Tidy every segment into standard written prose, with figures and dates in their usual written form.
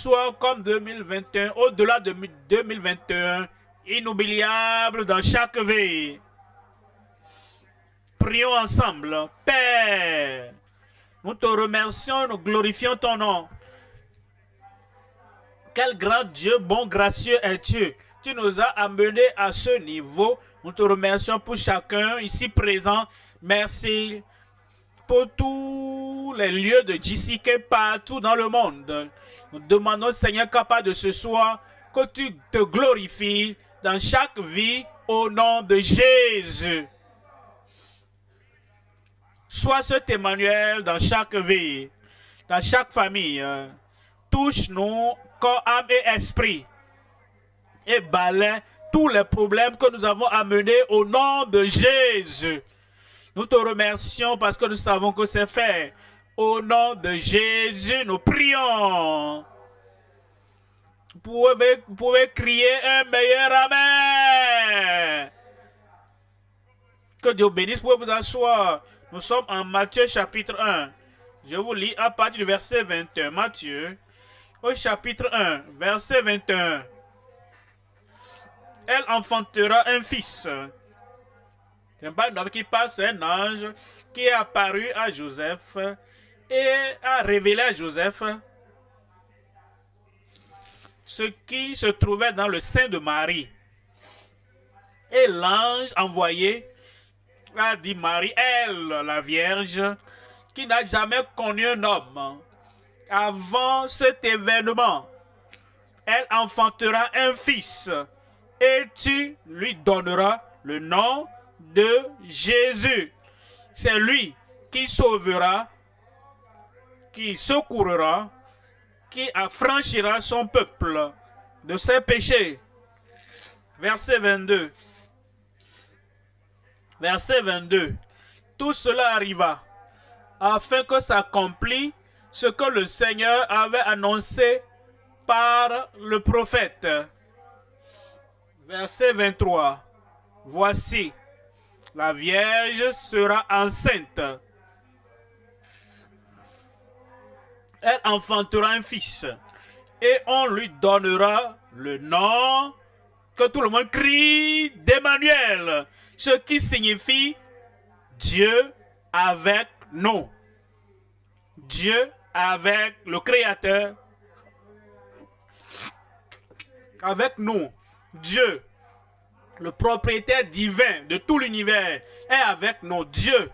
soit comme 2021, au-delà de 2021, inoubliable dans chaque vie. Prions ensemble. Père, nous te remercions, nous glorifions ton nom. Quel grand Dieu, bon, gracieux es-tu. Tu nous as amenés à ce niveau. Nous te remercions pour chacun ici présent. Merci pour tous les lieux de JCK partout dans le monde. Nous demandons, Seigneur, capable de ce soir, que tu te glorifies dans chaque vie au nom de Jésus. Sois cet Emmanuel dans chaque vie, dans chaque famille. Touche-nous, corps, âme et esprit. Et balaie tous les problèmes que nous avons amenés au nom de Jésus. Nous te remercions parce que nous savons que c'est fait. Au nom de Jésus, nous prions. Vous pouvez crier un meilleur Amen. Que Dieu bénisse. Vous pouvez vous asseoir. Nous sommes en Matthieu chapitre 1. Je vous lis à partir du verset 21. Matthieu, au chapitre 1, verset 21. Elle enfantera un fils. C'est pas un homme qui passe, un ange qui est apparu à Joseph et a révélé à Joseph ce qui se trouvait dans le sein de Marie. Et l'ange envoyé a dit Marie, elle, la Vierge, qui n'a jamais connu un homme, avant cet événement, elle enfantera un fils et tu lui donneras le nom de Jésus. C'est lui qui sauvera, qui secourra, qui affranchira son peuple de ses péchés. Verset 22. Verset 22. Tout cela arriva afin que s'accomplisse ce que le Seigneur avait annoncé par le prophète. Verset 23. Voici, la Vierge sera enceinte. Elle enfantera un fils et on lui donnera le nom que tout le monde crie d'Emmanuel, ce qui signifie Dieu avec nous. Dieu avec le Créateur, avec nous. Dieu, le propriétaire divin de tout l'univers, est avec nous. Dieu,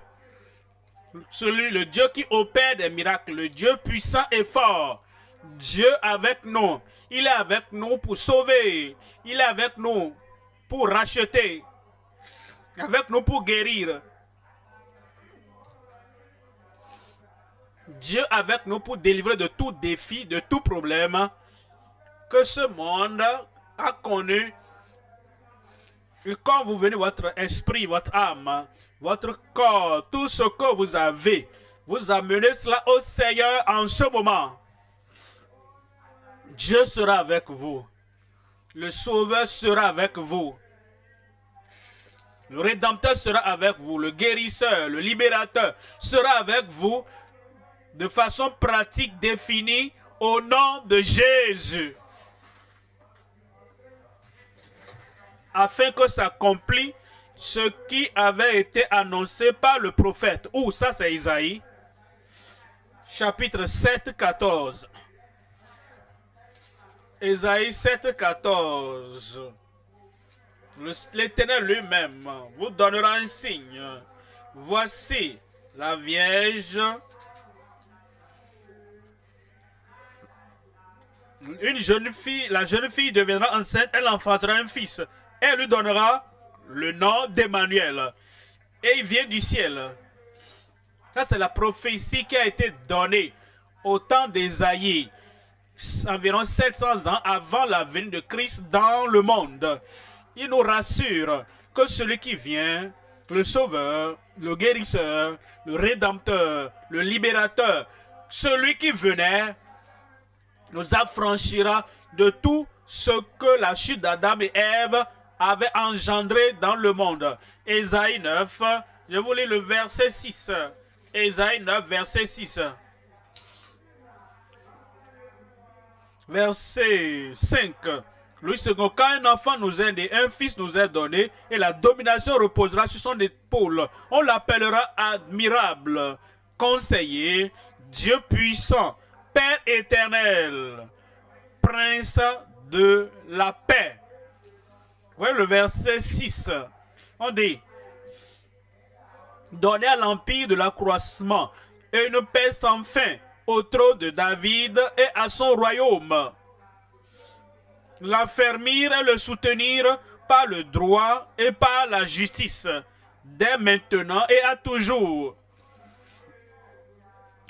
le Dieu qui opère des miracles, le Dieu puissant et fort. Dieu avec nous. Il est avec nous pour sauver. Il est avec nous pour racheter. Avec nous pour guérir. Dieu avec nous pour délivrer de tout défi, de tout problème que ce monde a connu. Et quand vous venez, votre esprit, votre âme, votre corps, tout ce que vous avez, vous amenez cela au Seigneur en ce moment. Dieu sera avec vous. Le Sauveur sera avec vous. Le Rédempteur sera avec vous. Le Guérisseur, le Libérateur sera avec vous de façon pratique définie au nom de Jésus. Afin que s'accomplisse ce qui avait été annoncé par le prophète. Ou ça c'est Isaïe, chapitre 7, 14. Isaïe 7, 14. L'Éternel lui-même vous donnera un signe. Voici la Vierge. La jeune fille deviendra enceinte, elle enfantera un fils. Elle lui donnera le nom d'Emmanuel. Et il vient du ciel. Ça, c'est la prophétie qui a été donnée au temps d'Ésaïe, environ 700 ans avant la venue de Christ dans le monde. Il nous rassure que celui qui vient, le Sauveur, le Guérisseur, le Rédempteur, le Libérateur, celui qui venait, nous affranchira de tout ce que la chute d'Adam et Ève avait engendré dans le monde. Ésaïe 9, je vous lis le verset 6. Ésaïe 9, verset 6. Verset 5. Louis II, quand un enfant nous est né, un fils nous est donné, et la domination reposera sur son épaule. On l'appellera admirable, conseiller, Dieu puissant, Père éternel, Prince de la paix. Vous voyez le verset 6. On dit, donner à l'empire de l'accroissement et une paix sans fin au trône de David et à son royaume. L'affermir et le soutenir par le droit et par la justice, dès maintenant et à toujours.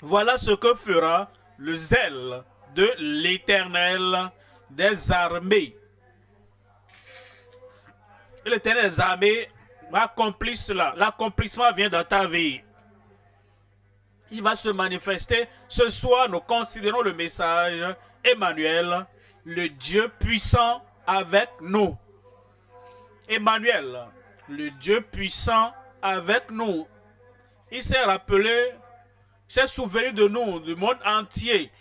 Voilà ce que fera le zèle de l'Éternel des armées. Et l'Éternel des armées va accomplir cela. L'accomplissement vient dans ta vie. Il va se manifester. Ce soir, nous considérons le message Emmanuel, le Dieu puissant avec nous. Emmanuel, le Dieu puissant avec nous. Il s'est rappelé, s'est souvenu de nous, du monde entier,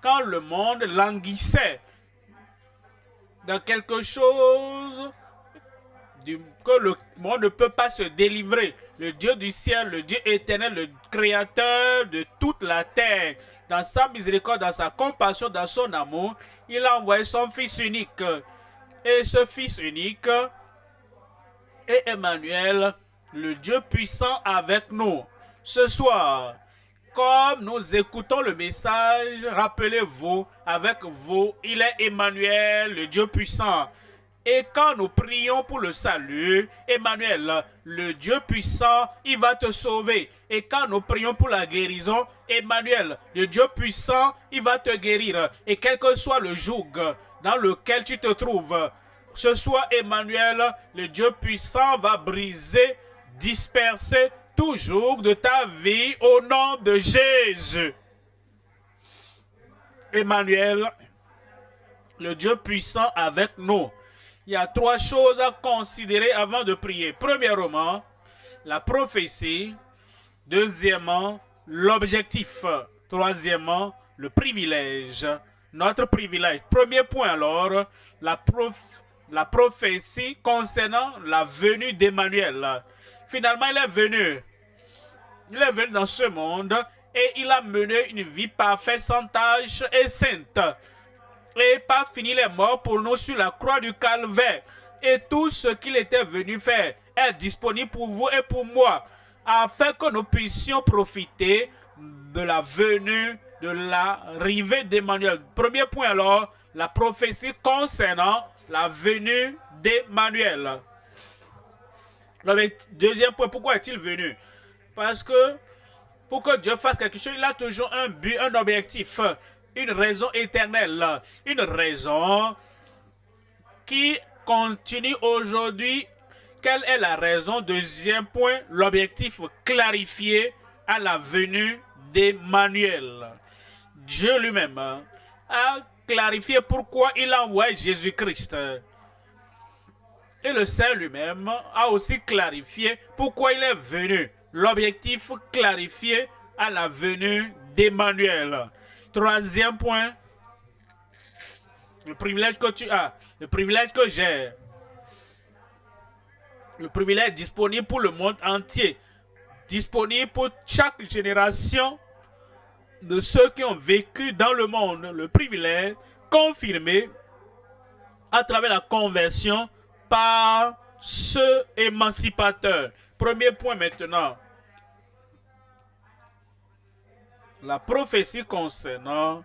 quand le monde languissait dans quelque chose que le monde ne peut pas se délivrer. Le Dieu du ciel, le Dieu éternel, le créateur de toute la terre, dans sa miséricorde, dans sa compassion, dans son amour, il a envoyé son Fils unique. Et ce Fils unique est Emmanuel, le Dieu puissant avec nous. Ce soir, comme nous écoutons le message, rappelez-vous, avec vous, il est Emmanuel, le Dieu puissant. Et quand nous prions pour le salut, Emmanuel, le Dieu puissant, il va te sauver. Et quand nous prions pour la guérison, Emmanuel, le Dieu puissant, il va te guérir. Et quel que soit le joug dans lequel tu te trouves, ce soir, Emmanuel, le Dieu puissant, va briser, disperser tout joug de ta vie au nom de Jésus. Emmanuel, le Dieu puissant avec nous. Il y a trois choses à considérer avant de prier. Premièrement, la prophétie. Deuxièmement, l'objectif. Troisièmement, le privilège. Notre privilège. Premier point alors, la prophétie concernant la venue d'Emmanuel. Finalement, il est venu. Il est venu dans ce monde et il a mené une vie parfaite, sans tache et sainte. Et pas fini les morts pour nous sur la croix du calvaire. Et tout ce qu'il était venu faire est disponible pour vous et pour moi, afin que nous puissions profiter de la venue, de l'arrivée d'Emmanuel. Premier point alors, la prophétie concernant la venue d'Emmanuel. Deuxième point, pourquoi est-il venu? Parce que pour que Dieu fasse quelque chose, il a toujours un but, un objectif. Une raison éternelle, une raison qui continue aujourd'hui. Quelle est la raison? Deuxième point, l'objectif clarifié à la venue d'Emmanuel. Dieu lui-même a clarifié pourquoi il a envoyé Jésus-Christ. Et le Saint lui-même a aussi clarifié pourquoi il est venu. L'objectif clarifié à la venue d'Emmanuel. Troisième point, le privilège que tu as, le privilège que j'ai, le privilège disponible pour le monde entier, disponible pour chaque génération de ceux qui ont vécu dans le monde, le privilège confirmé à travers la conversion par ce émancipateur. Premier point maintenant. La prophétie concernant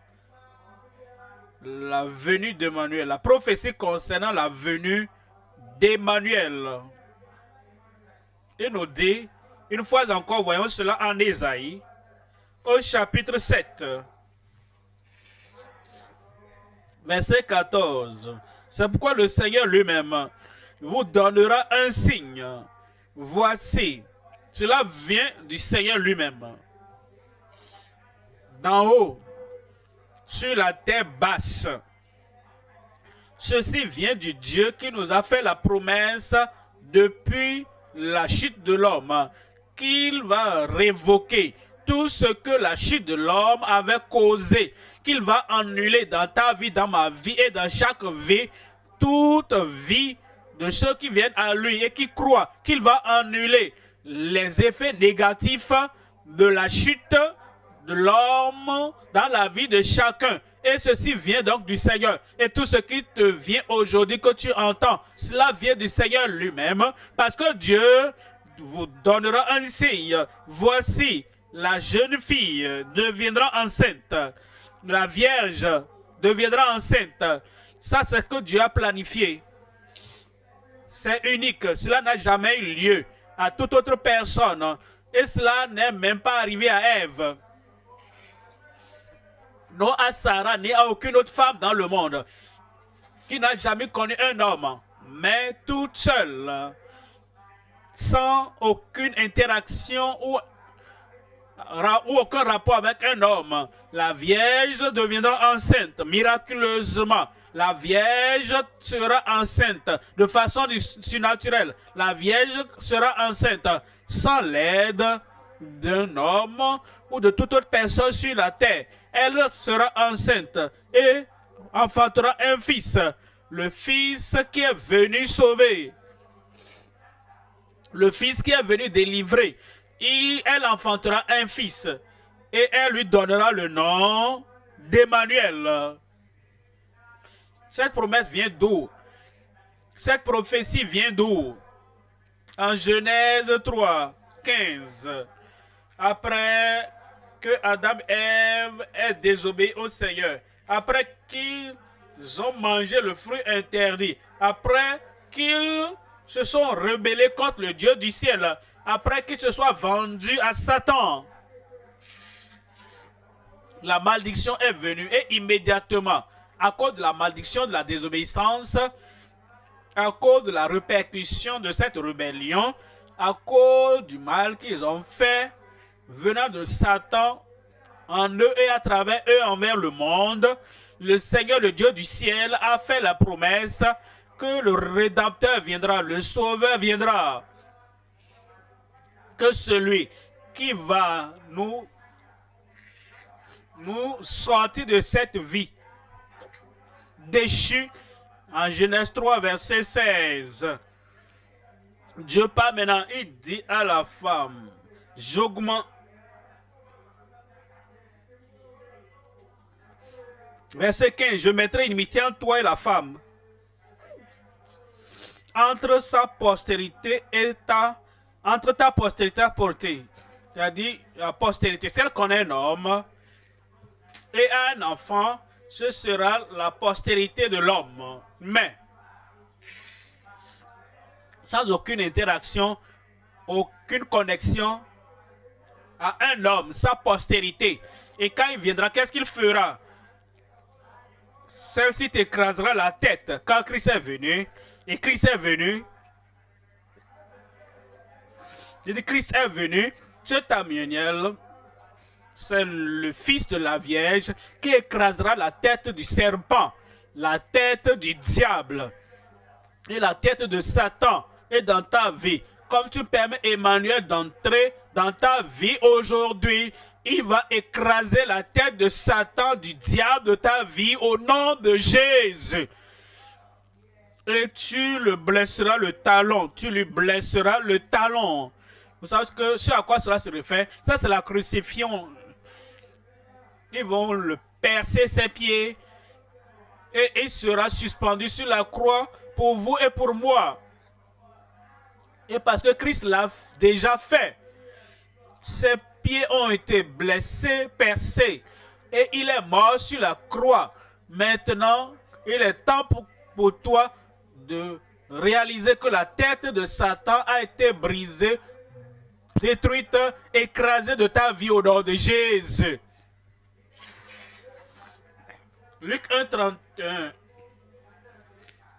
la venue d'Emmanuel. La prophétie concernant la venue d'Emmanuel. Il nous dit, une fois encore, voyons cela en Ésaïe, au chapitre 7, verset 14. C'est pourquoi le Seigneur lui-même vous donnera un signe. Voici, cela vient du Seigneur lui-même. D'en haut, sur la terre basse. Ceci vient du Dieu qui nous a fait la promesse depuis la chute de l'homme, qu'il va révoquer tout ce que la chute de l'homme avait causé, qu'il va annuler dans ta vie, dans ma vie et dans chaque vie, toute vie de ceux qui viennent à lui et qui croient qu'il va annuler les effets négatifs de la chute de l'homme dans la vie de chacun. Et ceci vient donc du Seigneur. Et tout ce qui te vient aujourd'hui, que tu entends, cela vient du Seigneur lui-même, parce que Dieu vous donnera un signe. Voici, la jeune fille deviendra enceinte. La Vierge deviendra enceinte. Ça, c'est ce que Dieu a planifié. C'est unique. Cela n'a jamais eu lieu à toute autre personne. Et cela n'est même pas arrivé à Ève. Non à Sarah, ni à aucune autre femme dans le monde qui n'a jamais connu un homme, mais toute seule, sans aucune interaction ou aucun rapport avec un homme. La Vierge deviendra enceinte miraculeusement. La Vierge sera enceinte de façon surnaturelle. La Vierge sera enceinte sans l'aide d'un homme ou de toute autre personne sur la terre. Elle sera enceinte et enfantera un fils. Le fils qui est venu sauver. Le fils qui est venu délivrer. Et elle enfantera un fils. Et elle lui donnera le nom d'Emmanuel. Cette promesse vient d'où? Cette prophétie vient d'où? En Genèse 3, 15. Après que Adam et Ève aient désobéi au Seigneur, après qu'ils ont mangé le fruit interdit, après qu'ils se sont rebellés contre le Dieu du ciel, après qu'ils se soient vendus à Satan, la malédiction est venue et immédiatement, à cause de la malédiction de la désobéissance, à cause de la répercussion de cette rébellion, à cause du mal qu'ils ont fait, venant de Satan en eux et à travers eux envers le monde, le Seigneur, le Dieu du ciel, a fait la promesse que le Rédempteur viendra, le Sauveur viendra, que celui qui va nous sortir de cette vie déchue. En Genèse 3, verset 16, Dieu parle maintenant, il dit à la femme, j'augmente. Verset 15, je mettrai une inimitié entre toi et la femme, entre sa postérité et entre ta postérité à portée. C'est-à-dire, la postérité, celle qu'on est un homme et un enfant, ce sera la postérité de l'homme. Mais, sans aucune interaction, aucune connexion à un homme, sa postérité. Et quand il viendra, qu'est-ce qu'il fera? Celle-ci t'écrasera la tête. Quand Christ est venu, et Christ est venu, je dis Christ est venu, Tchetamiel, c'est le fils de la Vierge qui écrasera la tête du serpent, la tête du diable et la tête de Satan et dans ta vie. Comme tu permets Emmanuel d'entrer dans ta vie aujourd'hui, il va écraser la tête de Satan, du diable de ta vie au nom de Jésus. Et tu le blesseras le talon, tu lui blesseras le talon. Vous savez ce à quoi cela se réfère? Ça, c'est la crucifixion. Ils vont le percer ses pieds et il sera suspendu sur la croix pour vous et pour moi. Et parce que Christ l'a déjà fait, ses pieds ont été blessés, percés, et il est mort sur la croix. Maintenant, il est temps pour toi de réaliser que la tête de Satan a été brisée, détruite, écrasée de ta vie au nom de Jésus. Luc 1, 31.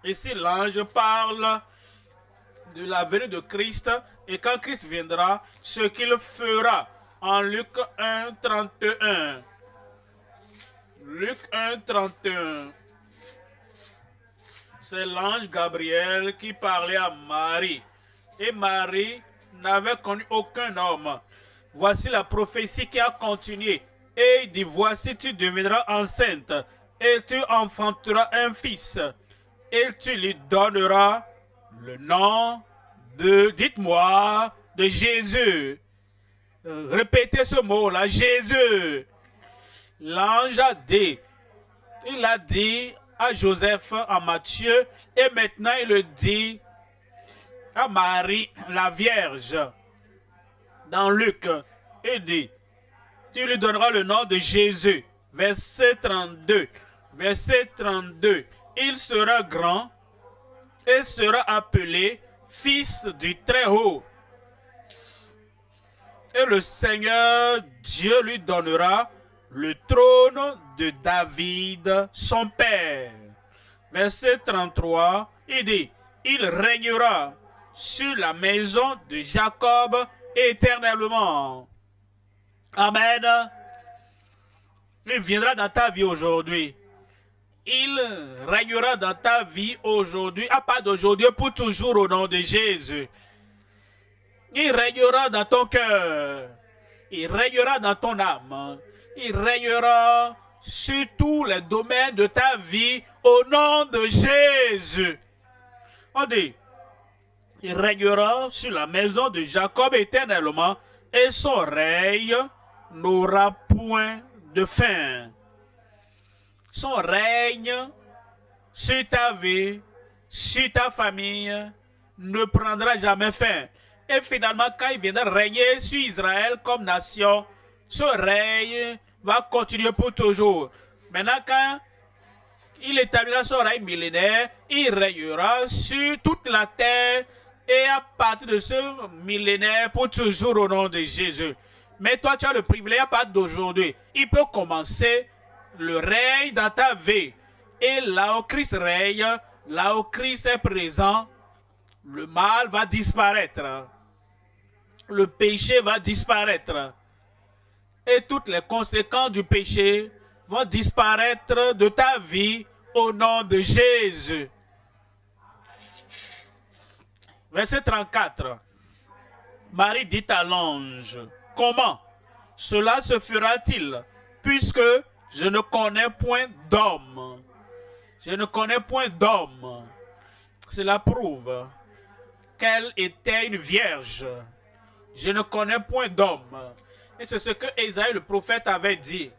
Ici, l'ange parle de la venue de Christ et quand Christ viendra, ce qu'il fera. En Luc 1, 31. Luc 1, 31. C'est l'ange Gabriel qui parlait à Marie. Et Marie n'avait connu aucun homme. voici la prophétie qui a continué. Et il dit, voici tu deviendras enceinte et tu enfanteras un fils. Et tu lui donneras le nom de, dites-moi, de Jésus. Répétez ce mot-là, Jésus. L'ange a dit, il a dit à Joseph en Matthieu, et maintenant il le dit à Marie, la Vierge, dans Luc. Il dit, tu lui donneras le nom de Jésus. Verset 32. Verset 32. Il sera grand et sera appelé Fils du Très-Haut. Et le Seigneur Dieu lui donnera le trône de David, son père. Verset 33, il dit, il régnera sur la maison de Jacob éternellement. Amen. Il viendra dans ta vie aujourd'hui. Il régnera dans ta vie aujourd'hui, à part d'aujourd'hui, pour toujours au nom de Jésus. Il régnera dans ton cœur. Il régnera dans ton âme. Il régnera sur tous les domaines de ta vie au nom de Jésus. On dit, il régnera sur la maison de Jacob éternellement et son règne n'aura point de fin. Son règne sur ta vie, sur ta famille, ne prendra jamais fin. Et finalement, quand il viendra régner sur Israël comme nation, ce règne va continuer pour toujours. Maintenant, quand il établira son règne millénaire, il régnera sur toute la terre et à partir de ce millénaire pour toujours au nom de Jésus. Mais toi, tu as le privilège à partir d'aujourd'hui. Il peut commencer le règne dans ta vie. Et là où Christ règne, là où Christ est présent, le mal va disparaître. Le péché va disparaître. Et toutes les conséquences du péché vont disparaître de ta vie au nom de Jésus. Verset 34. Marie dit à l'ange, comment cela se fera-t-il, puisque je ne connais point d'homme. Je ne connais point d'homme. Cela prouve qu'elle était une vierge. Je ne connais point d'homme. Et c'est ce que Ésaïe le prophète avait dit.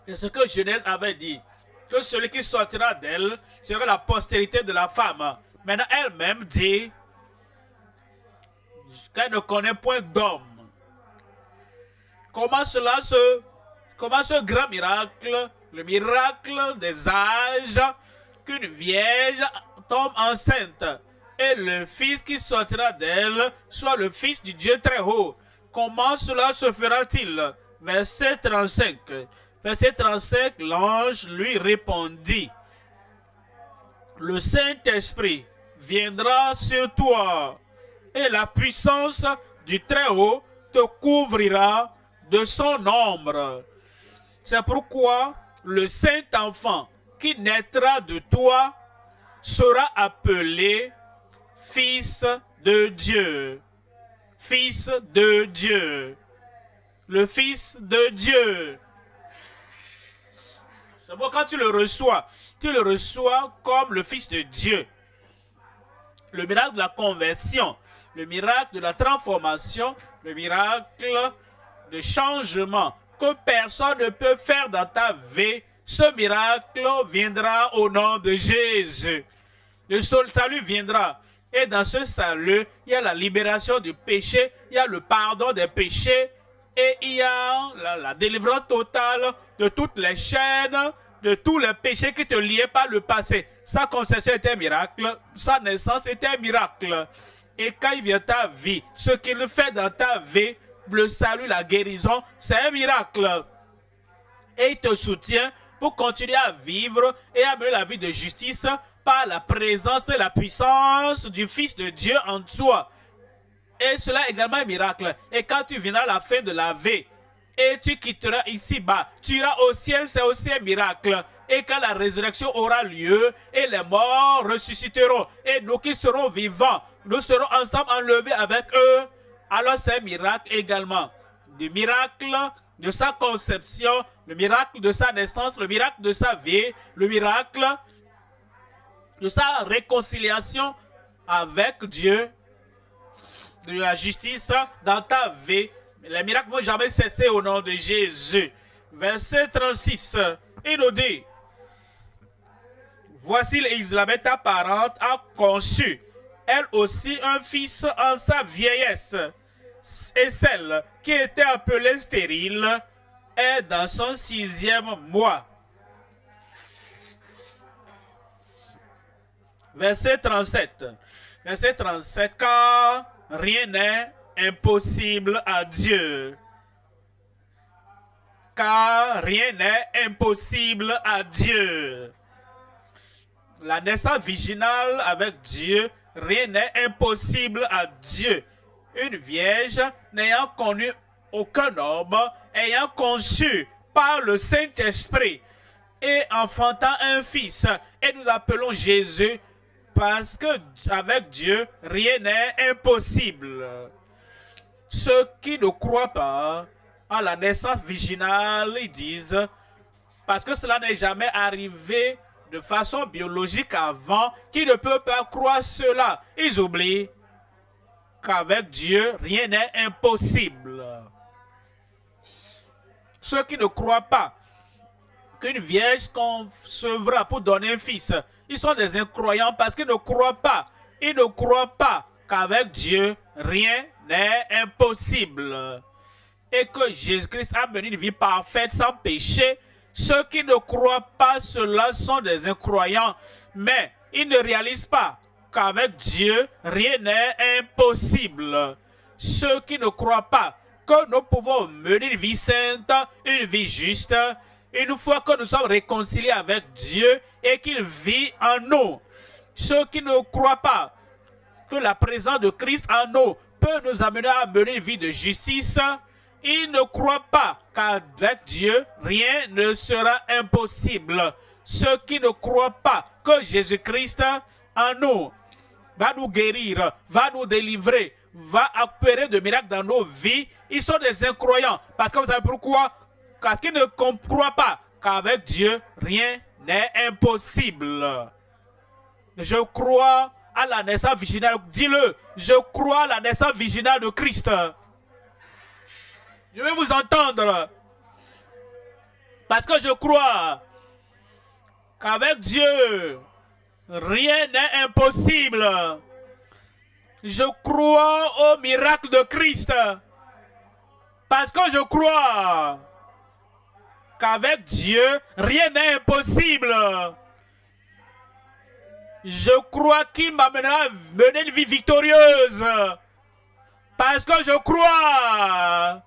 Et ce que Genèse avait dit. Que celui qui sortira d'elle sera la postérité de la femme. Maintenant, elle-même dit qu'elle ne connaît point d'homme. Comment ce grand miracle, le miracle des âges, qu'une vierge tombe enceinte et le fils qui sortira d'elle soit le fils du Dieu très haut. Comment cela se fera-t-il? Verset 35. Verset 35, l'ange lui répondit, le Saint-Esprit viendra sur toi et la puissance du Très-Haut te couvrira de son ombre. C'est pourquoi le Saint-Enfant qui naîtra de toi sera appelé Fils de Dieu. Fils de Dieu. Le Fils de Dieu. C'est bon, quand tu le reçois comme le Fils de Dieu. Le miracle de la conversion, le miracle de la transformation, le miracle de changement que personne ne peut faire dans ta vie, ce miracle viendra au nom de Jésus. Le salut viendra. Et dans ce salut, il y a la libération du péché, il y a le pardon des péchés, et il y a la délivrance totale de toutes les chaînes, de tous les péchés qui te liaient par le passé. Sa conception était un miracle, sa naissance était un miracle. Et quand il vient ta vie, ce qu'il fait dans ta vie, le salut, la guérison, c'est un miracle. Et il te soutient pour continuer à vivre et à mener la vie de justice par la présence et la puissance du Fils de Dieu en toi. Et cela est également un miracle. Et quand tu viendras à la fin de la vie et tu quitteras ici-bas, tu iras au ciel, c'est aussi un miracle. Et quand la résurrection aura lieu et les morts ressusciteront et nous qui serons vivants, nous serons ensemble enlevés avec eux alors c'est un miracle également. Le miracle de sa conception, le miracle de sa naissance, le miracle de sa vie, le miracle de sa réconciliation avec Dieu, de la justice dans ta vie. Les miracles ne vont jamais cesser au nom de Jésus. Verset 36, il nous dit, voici Élisabeth, ta parente, a conçu, elle aussi, un fils en sa vieillesse. Et celle qui était appelée stérile est dans son 6e mois. Verset 37. Verset 37. Car rien n'est impossible à Dieu. Car rien n'est impossible à Dieu. La naissance virginale avec Dieu, rien n'est impossible à Dieu. Une vierge n'ayant connu aucun homme, ayant conçu par le Saint-Esprit et enfantant un fils. Et nous appelons Jésus parce que avec Dieu, rien n'est impossible. Ceux qui ne croient pas à la naissance virginale, ils disent, parce que cela n'est jamais arrivé de façon biologique avant, qu'ils ne peuvent pas croire cela. Ils oublient qu'avec Dieu, rien n'est impossible. Ceux qui ne croient pas qu'une vierge concevra pour donner un fils, ils sont des incroyants parce qu'ils ne croient pas. Ils ne croient pas qu'avec Dieu, rien n'est impossible. Et que Jésus-Christ a mené une vie parfaite sans péché. Ceux qui ne croient pas cela sont des incroyants. Mais ils ne réalisent pas qu'avec Dieu, rien n'est impossible. Ceux qui ne croient pas que nous pouvons mener une vie sainte, une vie juste, une fois que nous sommes réconciliés avec Dieu et qu'il vit en nous. Ceux qui ne croient pas que la présence de Christ en nous peut nous amener à mener une vie de justice, ils ne croient pas qu'avec Dieu, rien ne sera impossible. Ceux qui ne croient pas que Jésus-Christ en nous va nous guérir, va nous délivrer, va opérer de miracles dans nos vies, ils sont des incroyants. Parce que vous savez pourquoi? Parce qu'ils ne croient pas qu'avec Dieu, rien n'est impossible. Je crois à la naissance virginale. Dis-le, je crois à la naissance virginale de Christ. Je vais vous entendre. Parce que je crois qu'avec Dieu, rien n'est impossible. Je crois au miracle de Christ. Parce que je crois qu'avec Dieu, rien n'est impossible. Je crois qu'il m'amènera à mener une vie victorieuse. Parce que je crois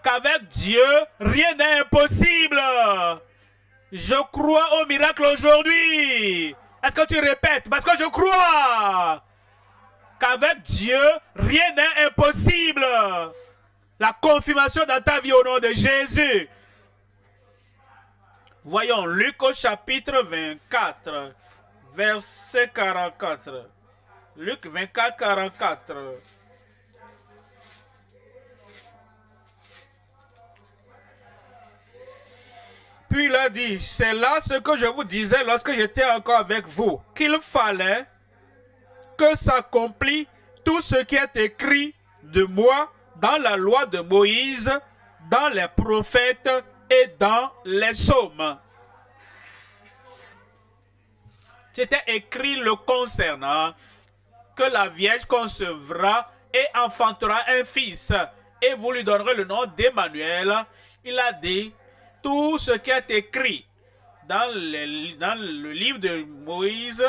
qu'avec Dieu, rien n'est impossible. Je crois au miracle aujourd'hui. Est-ce que tu répètes? Parce que je crois qu'avec Dieu, rien n'est impossible. La confirmation dans ta vie au nom de Jésus. Voyons Luc au chapitre 24, verset 44. Luc 24, 44. Puis il a dit, c'est là ce que je vous disais lorsque j'étais encore avec vous, qu'il fallait que s'accomplisse tout ce qui est écrit de moi dans la loi de Moïse, dans les prophètes et dans les psaumes. C'était écrit le concernant, que la Vierge concevra et enfantera un fils, et vous lui donnerez le nom d'Emmanuel. Il a dit, tout ce qui est écrit dans le livre de Moïse,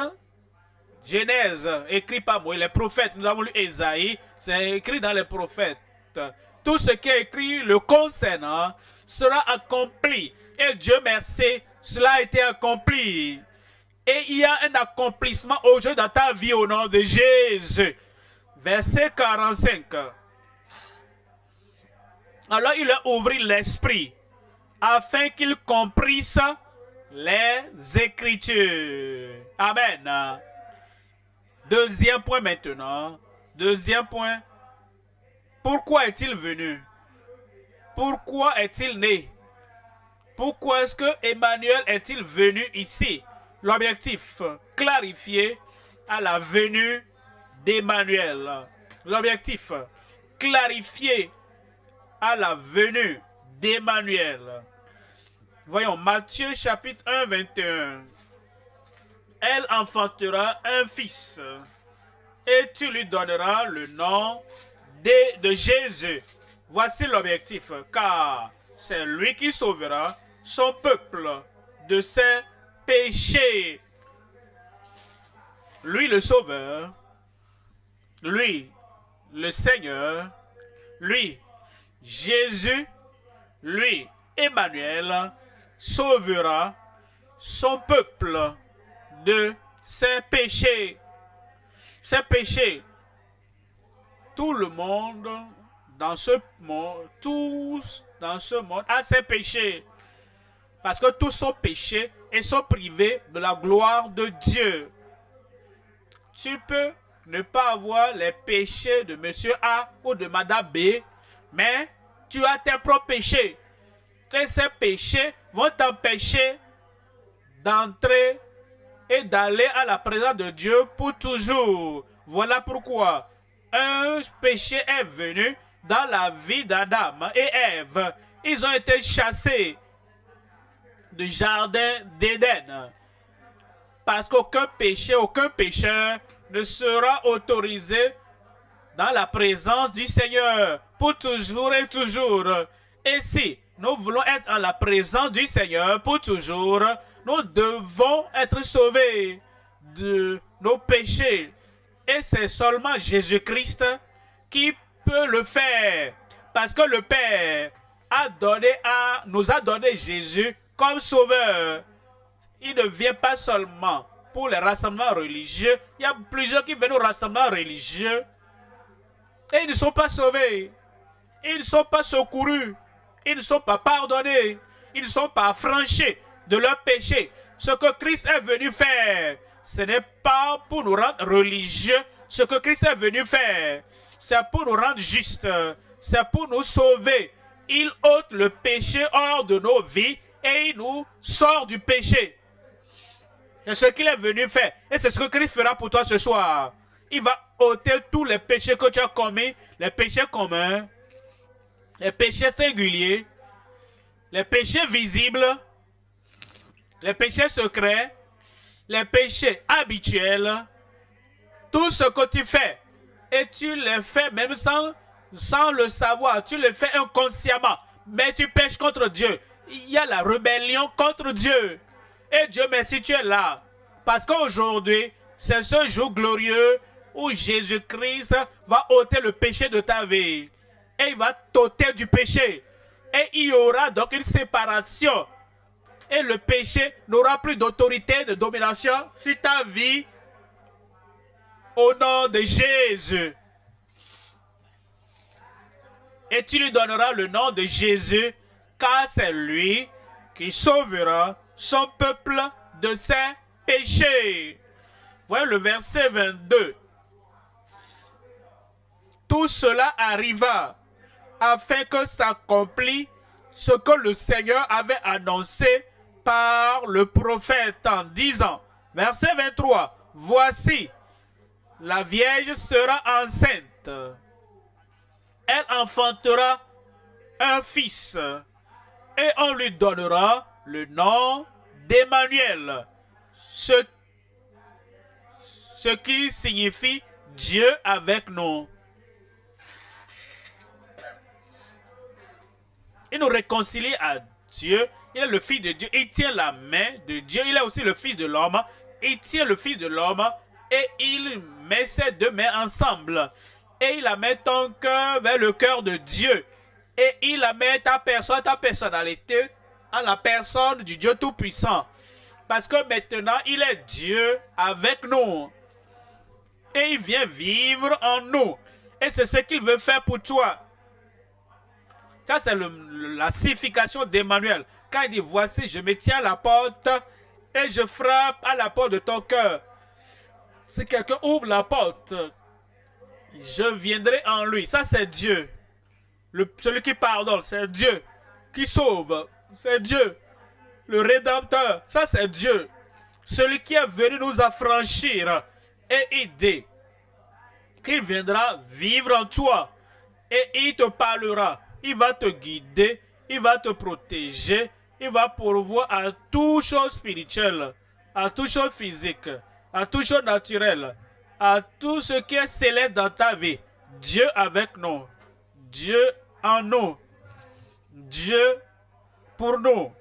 Genèse, écrit par Moïse, les prophètes, nous avons lu Ésaïe, c'est écrit dans les prophètes. Tout ce qui est écrit le concernant sera accompli. Et Dieu merci, cela a été accompli. Et il y a un accomplissement aujourd'hui dans ta vie au nom de Jésus. Verset 45. Alors il a ouvert l'esprit afin qu'il comprisse les Écritures. Amen. Deuxième point maintenant. Deuxième point. Pourquoi est-il venu? Pourquoi est-il né? Pourquoi est-ce que Emmanuel est-il venu ici? L'objectif, clarifier à la venue d'Emmanuel. L'objectif, clarifier à la venue d'Emmanuel. Voyons, Matthieu chapitre 1, 21. Elle enfantera un fils et tu lui donneras le nom de Jésus. Voici l'objectif, car c'est lui qui sauvera son peuple de ses péchés. Lui le Sauveur, lui le Seigneur, lui Jésus, lui Emmanuel, sauvera son peuple de ses péchés. Ses péchés. Tout le monde dans ce monde, tous dans ce monde a ses péchés. Parce que tous sont péchés et sont privés de la gloire de Dieu. Tu peux ne pas avoir les péchés de monsieur A ou de madame B, mais tu as tes propres péchés. Et ces péchés vont t'empêcher d'entrer et d'aller à la présence de Dieu pour toujours. Voilà pourquoi un péché est venu dans la vie d'Adam et Ève. Ils ont été chassés du jardin d'Éden. Parce qu'aucun péché, aucun pécheur ne sera autorisé dans la présence du Seigneur pour toujours et toujours. Et si nous voulons être en la présence du Seigneur pour toujours, nous devons être sauvés de nos péchés. Et c'est seulement Jésus-Christ qui peut le faire. Parce que le Père nous a donné Jésus comme sauveur. Il ne vient pas seulement pour les rassemblements religieux. Il y a plusieurs qui viennent aux rassemblements religieux et ils ne sont pas sauvés. Ils ne sont pas secourus. Ils ne sont pas pardonnés. Ils ne sont pas affranchis de leurs péchés. Ce que Christ est venu faire, ce n'est pas pour nous rendre religieux. Ce que Christ est venu faire, c'est pour nous rendre justes. C'est pour nous sauver. Il ôte le péché hors de nos vies et il nous sort du péché. C'est ce qu'il est venu faire. Et c'est ce que Christ fera pour toi ce soir. Il va ôter tous les péchés que tu as commis, les péchés communs, les péchés singuliers, les péchés visibles, les péchés secrets, les péchés habituels, tout ce que tu fais. Et tu les fais même sans le savoir. Tu le fais inconsciemment. Mais tu pêches contre Dieu. Il y a la rébellion contre Dieu. Et Dieu merci, tu es là. Parce qu'aujourd'hui, c'est ce jour glorieux où Jésus-Christ va ôter le péché de ta vie. Et il va t'ôter du péché. Et il y aura donc une séparation. Et le péché n'aura plus d'autorité, de domination sur ta vie. Au nom de Jésus. Et tu lui donneras le nom de Jésus, car c'est lui qui sauvera son peuple de ses péchés. Voyez le verset 22. Tout cela arriva afin que s'accomplisse ce que le Seigneur avait annoncé par le prophète en disant, verset 23, voici, la Vierge sera enceinte. Elle enfantera un fils et on lui donnera le nom d'Emmanuel, ce qui signifie Dieu avec nous. Il nous réconcilie à Dieu. Il est le Fils de Dieu. Il tient la main de Dieu. Il est aussi le Fils de l'homme. Il tient le Fils de l'homme et il met ses deux mains ensemble. Et il amène ton cœur vers le cœur de Dieu. Et il amène ta personne, ta personnalité à la personne du Dieu Tout-Puissant. Parce que maintenant, il est Dieu avec nous. Et il vient vivre en nous. Et c'est ce qu'il veut faire pour toi. Ça, c'est la signification d'Emmanuel. Quand il dit, voici, je me tiens à la porte et je frappe à la porte de ton cœur. Si quelqu'un ouvre la porte, Je viendrai en lui. Ça, c'est Dieu. Celui qui pardonne, c'est Dieu. Qui sauve, c'est Dieu. Le Rédempteur, ça, c'est Dieu. Celui qui est venu nous affranchir et aider. Il viendra vivre en toi et il te parlera. Il va te guider, il va te protéger, il va pourvoir à toute chose spirituelle, à toute chose physique, à toute chose naturelle, à tout ce qui est céleste dans ta vie. Dieu avec nous, Dieu en nous, Dieu pour nous.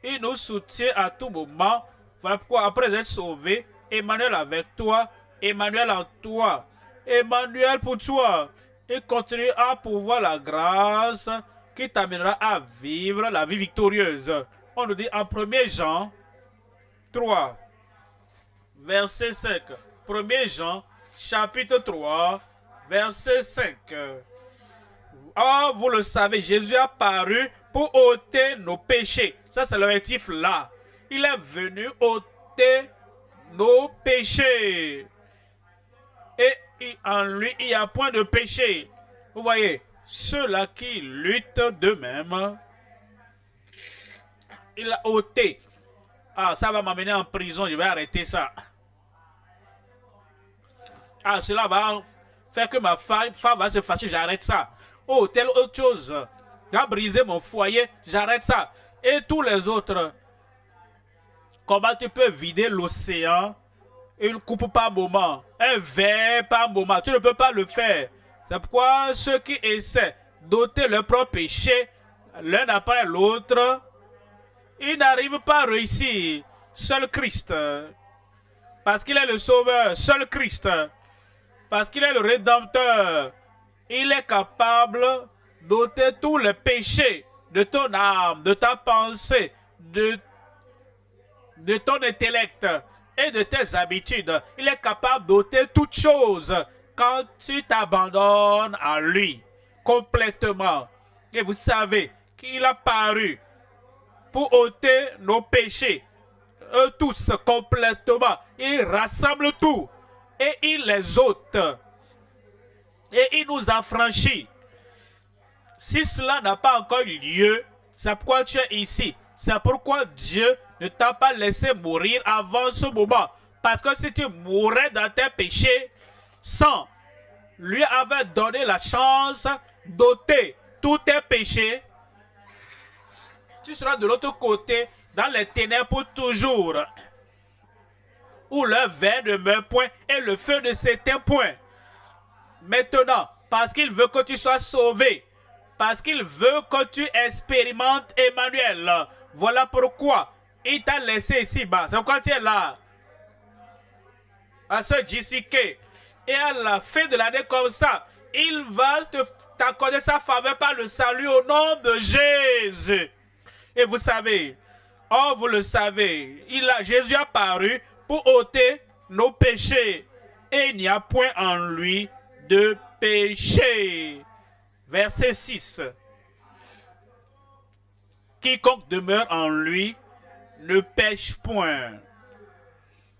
Il nous soutient à tout moment. Voilà pourquoi après être sauvé, Emmanuel avec toi, Emmanuel en toi, Emmanuel pour toi. Il continue à pouvoir la grâce qui t'amènera à vivre la vie victorieuse. On nous dit en 1 Jean 3, verset 5. 1 Jean, chapitre 3, verset 5. Oh, vous le savez, Jésus est apparu pour ôter nos péchés. Ça, c'est l'objectif là. Il est venu ôter nos péchés. Et en lui, il n'y a point de péché. Vous voyez, ceux-là qui luttent d'eux-mêmes, il a ôté. Ah, ça va m'amener en prison, je vais arrêter ça. Ah, cela va faire que ma femme va se fâcher, j'arrête ça. Oh, telle autre chose. Va briser mon foyer, j'arrête ça. Et tous les autres. Comment tu peux vider l'océan? Une coupe par moment, un verre par moment. Tu ne peux pas le faire. C'est pourquoi ceux qui essaient d'ôter leur propre péché, l'un après l'autre, ils n'arrivent pas à réussir. Seul Christ. Parce qu'il est le Sauveur. Seul Christ. Parce qu'il est le Rédempteur. Il est capable d'ôter tous les péchés de ton âme, de ta pensée, de ton intellect et de tes habitudes. Il est capable d'ôter toutes choses quand tu t'abandonnes à lui complètement. Et vous savez qu'il a paru pour ôter nos péchés, eux tous complètement. Il rassemble tout et il les ôte. Et il nous affranchit. Si cela n'a pas encore eu lieu, c'est pourquoi tu es ici. C'est pourquoi Dieu ne t'a pas laissé mourir avant ce moment. Parce que si tu mourais dans tes péchés, sans lui avoir donné la chance d'ôter tous tes péchés, tu seras de l'autre côté dans les ténèbres pour toujours. Où le vin ne meurt point et le feu ne s'éteint point. Maintenant, parce qu'il veut que tu sois sauvé, parce qu'il veut que tu expérimentes Emmanuel, voilà pourquoi il t'a laissé ici-bas. C'est pourquoi tu es là. À ce JCK. Et à la fin de l'année comme ça, il va t'accorder sa faveur par le salut au nom de Jésus. Et vous savez, oh vous le savez, Jésus a apparu pour ôter nos péchés. Et il n'y a point en lui de péché. Verset 6. Quiconque demeure en lui ne pêche point.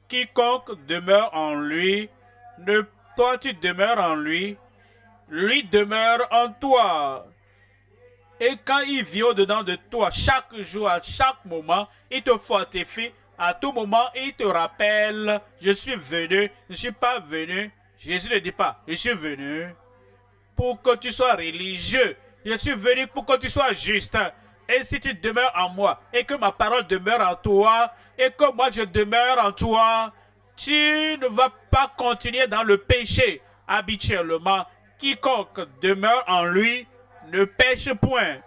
Quiconque demeure en lui, toi tu demeures en lui, lui demeure en toi. Et quand il vit au-dedans de toi, chaque jour, à chaque moment, il te fortifie. À tout moment, il te rappelle, je suis venu, je ne suis pas venu. Jésus ne dit pas, je suis venu pour que tu sois religieux. Je suis venu pour que tu sois juste. Et si tu demeures en moi, et que ma parole demeure en toi, et que moi je demeure en toi, tu ne vas pas continuer dans le péché habituellement. Quiconque demeure en lui ne pêche point.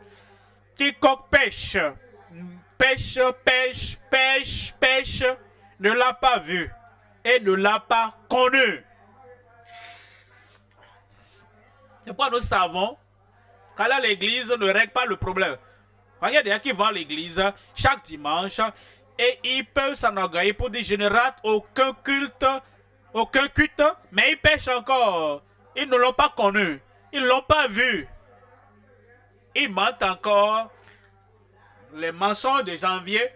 Quiconque pêche, pêche, ne l'a pas vu et ne l'a pas connu. C'est pourquoi nous savons qu'aller à l'église ne règle pas le problème. Il y a des gens qui vont à l'église chaque dimanche et ils peuvent s'enorgueillir pour dire je ne rate aucun culte, mais ils pêchent encore. Ils ne l'ont pas connu, ils ne l'ont pas vu. Ils mentent encore. Les mensonges de janvier,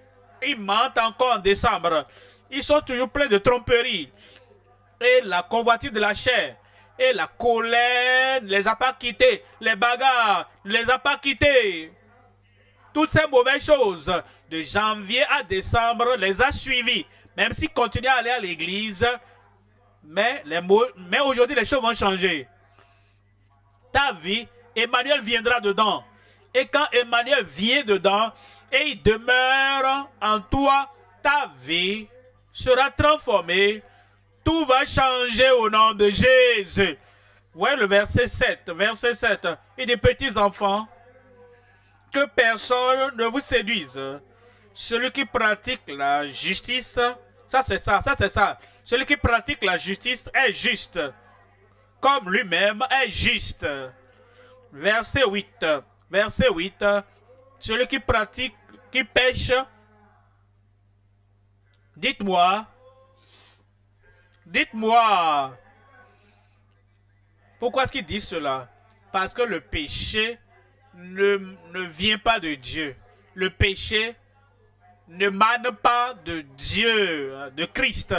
ils mentent encore en décembre. Ils sont toujours pleins de tromperies. Et la convoitise de la chair Et la colère ne les a pas quittés. Les bagarres ne les a pas quittés. Toutes ces mauvaises choses, de janvier à décembre, les a suivis. Même s'ils continuaient à aller à l'église, mais aujourd'hui, les choses vont changer. Ta vie, Emmanuel viendra dedans. Et quand Emmanuel vient dedans, et il demeure en toi, ta vie sera transformée. Tout va changer au nom de Jésus. Voyez le verset 7. Verset 7. Et des petits enfants, que personne ne vous séduise. Celui qui pratique la justice, ça c'est ça, ça c'est ça. Celui qui pratique la justice est juste, comme lui-même est juste. Verset 8. Verset 8. Celui qui pratique, qui pêche, dites-moi, pourquoi est-ce qu'il dit cela? Parce que le péché ne vient pas de Dieu. Le péché n'émane pas de Dieu, de Christ.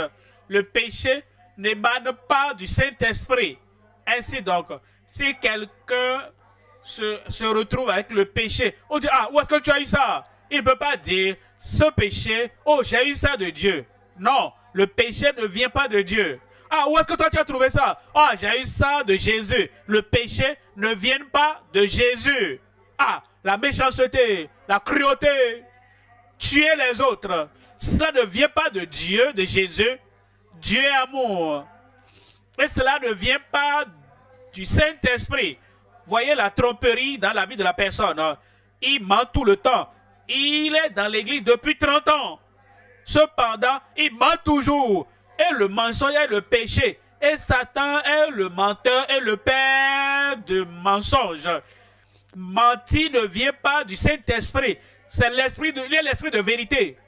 Le péché n'émane pas du Saint-Esprit. Ainsi donc, si quelqu'un se retrouve avec le péché, on dit, ah, où est-ce que tu as eu ça? Il ne peut pas dire, ce péché, oh, j'ai eu ça de Dieu. Non, le péché ne vient pas de Dieu. Ah, où est-ce que toi tu as trouvé ça? Ah, j'ai eu ça de Jésus. Le péché ne vient pas de Jésus. Ah, la méchanceté, la cruauté, tuer les autres, cela ne vient pas de Dieu, de Jésus. Dieu est amour. Et cela ne vient pas du Saint-Esprit. Voyez la tromperie dans la vie de la personne. Il ment tout le temps. Il est dans l'église depuis 30 ans. Cependant, il ment toujours. Et le mensonge est le péché. Et Satan est le menteur et le père de mensonges. Mentir ne vient pas du Saint-Esprit. C'est l'esprit de vérité.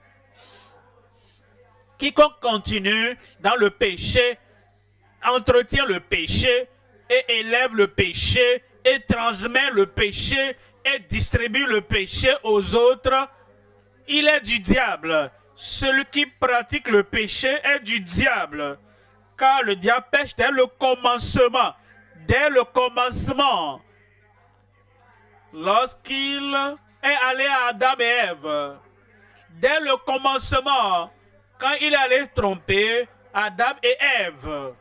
Quiconque continue dans le péché, entretient le péché et élève le péché et transmet le péché et distribue le péché aux autres, il est du diable. Celui qui pratique le péché est du diable. Car le diable pêche dès le commencement. Dès le commencement. Lorsqu'il est allé à Adam et Ève. Dès le commencement. Quand il est allé tromper Adam et Ève.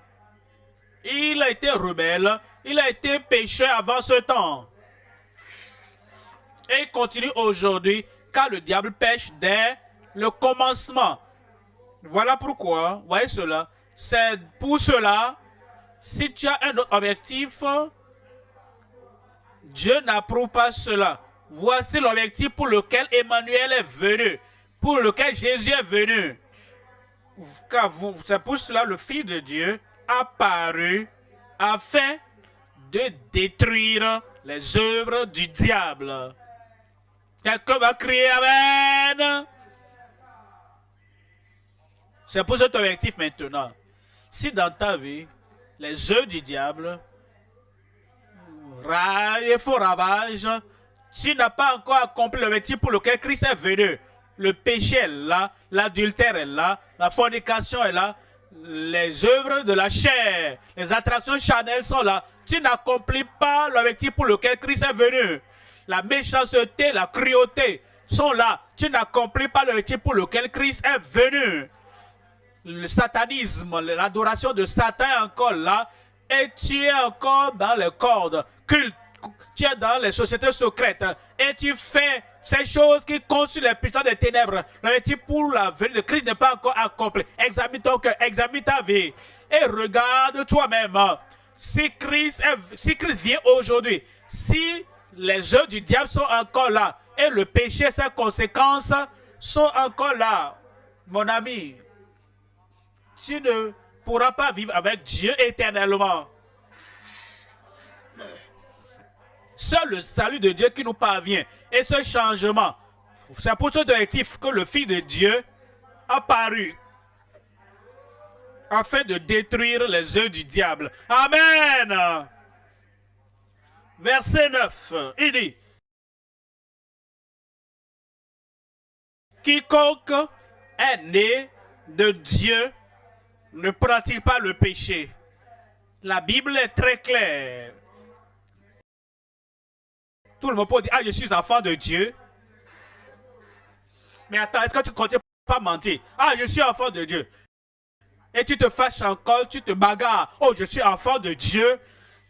Il a été rebelle. Il a été pécheur avant ce temps. Et il continue aujourd'hui. Car le diable pêche dès le commencement. Voilà pourquoi, voyez cela, c'est pour cela, si tu as un autre objectif, Dieu n'approuve pas cela. Voici l'objectif pour lequel Emmanuel est venu, pour lequel Jésus est venu. Car c'est pour cela le Fils de Dieu a paru afin de détruire les œuvres du diable. Quelqu'un va crier Amen. C'est pour cet objectif maintenant. Si dans ta vie, les œuvres du diable font ravage, tu n'as pas encore accompli l'objectif pour lequel Christ est venu. Le péché est là, l'adultère est là, la fornication est là, les œuvres de la chair, les attractions charnelles sont là. Tu n'accomplis pas l'objectif pour lequel Christ est venu. La méchanceté, la cruauté sont là. Tu n'accomplis pas l'objectif pour lequel Christ est venu. Le satanisme, l'adoration de Satan est encore là. Et tu es encore dans les cordes cultes. Tu es dans les sociétés secrètes. Et tu fais ces choses qui comptent sur les puissants des ténèbres. L'objectif pour la venue de Christ n'est pas encore accompli. Examine ton cœur, examine ta vie. Et regarde toi-même. Si Christ vient aujourd'hui, si les œuvres du diable sont encore là, et le péché, ses conséquences sont encore là, mon ami, tu ne pourras pas vivre avec Dieu éternellement. Seul le salut de Dieu qui nous parvient. Et ce changement, c'est pour ce objectif que le Fils de Dieu a paru. Afin de détruire les œuvres du diable. Amen. Verset 9, il dit, quiconque est né de Dieu ne pratique pas le péché, La Bible est très claire. Tout le monde peut dire, ah, je suis enfant de Dieu. Mais attends, est-ce que tu ne continues pas mentir? Ah, je suis enfant de Dieu. Et tu te fâches encore, tu te bagarres. Oh, je suis enfant de Dieu.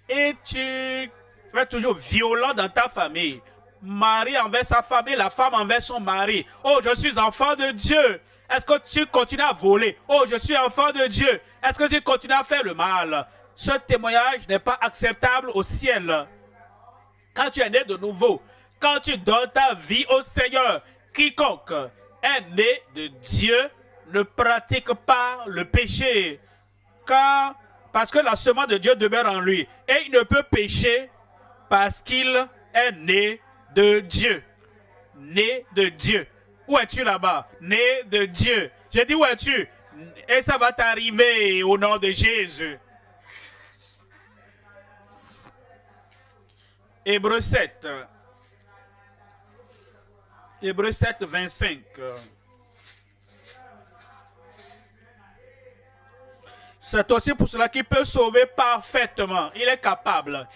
Et tu es toujours violent dans ta famille. Mari envers sa femme et la femme envers son mari. Oh, je suis enfant de Dieu. Est-ce que tu continues à voler? Oh, je suis enfant de Dieu. Est-ce que tu continues à faire le mal? Ce témoignage n'est pas acceptable au ciel. Quand tu es né de nouveau, quand tu donnes ta vie au Seigneur, quiconque est né de Dieu ne pratique pas le péché. Parce que la semence de Dieu demeure en lui. Et il ne peut pécher parce qu'il est né de Dieu. Né de Dieu. Où es-tu là-bas? Né de Dieu. J'ai dit où es-tu? Et ça va t'arriver au nom de Jésus. Hébreux 7. Hébreux 7, 25. C'est aussi pour cela qu'il peut sauver parfaitement. Il est capable.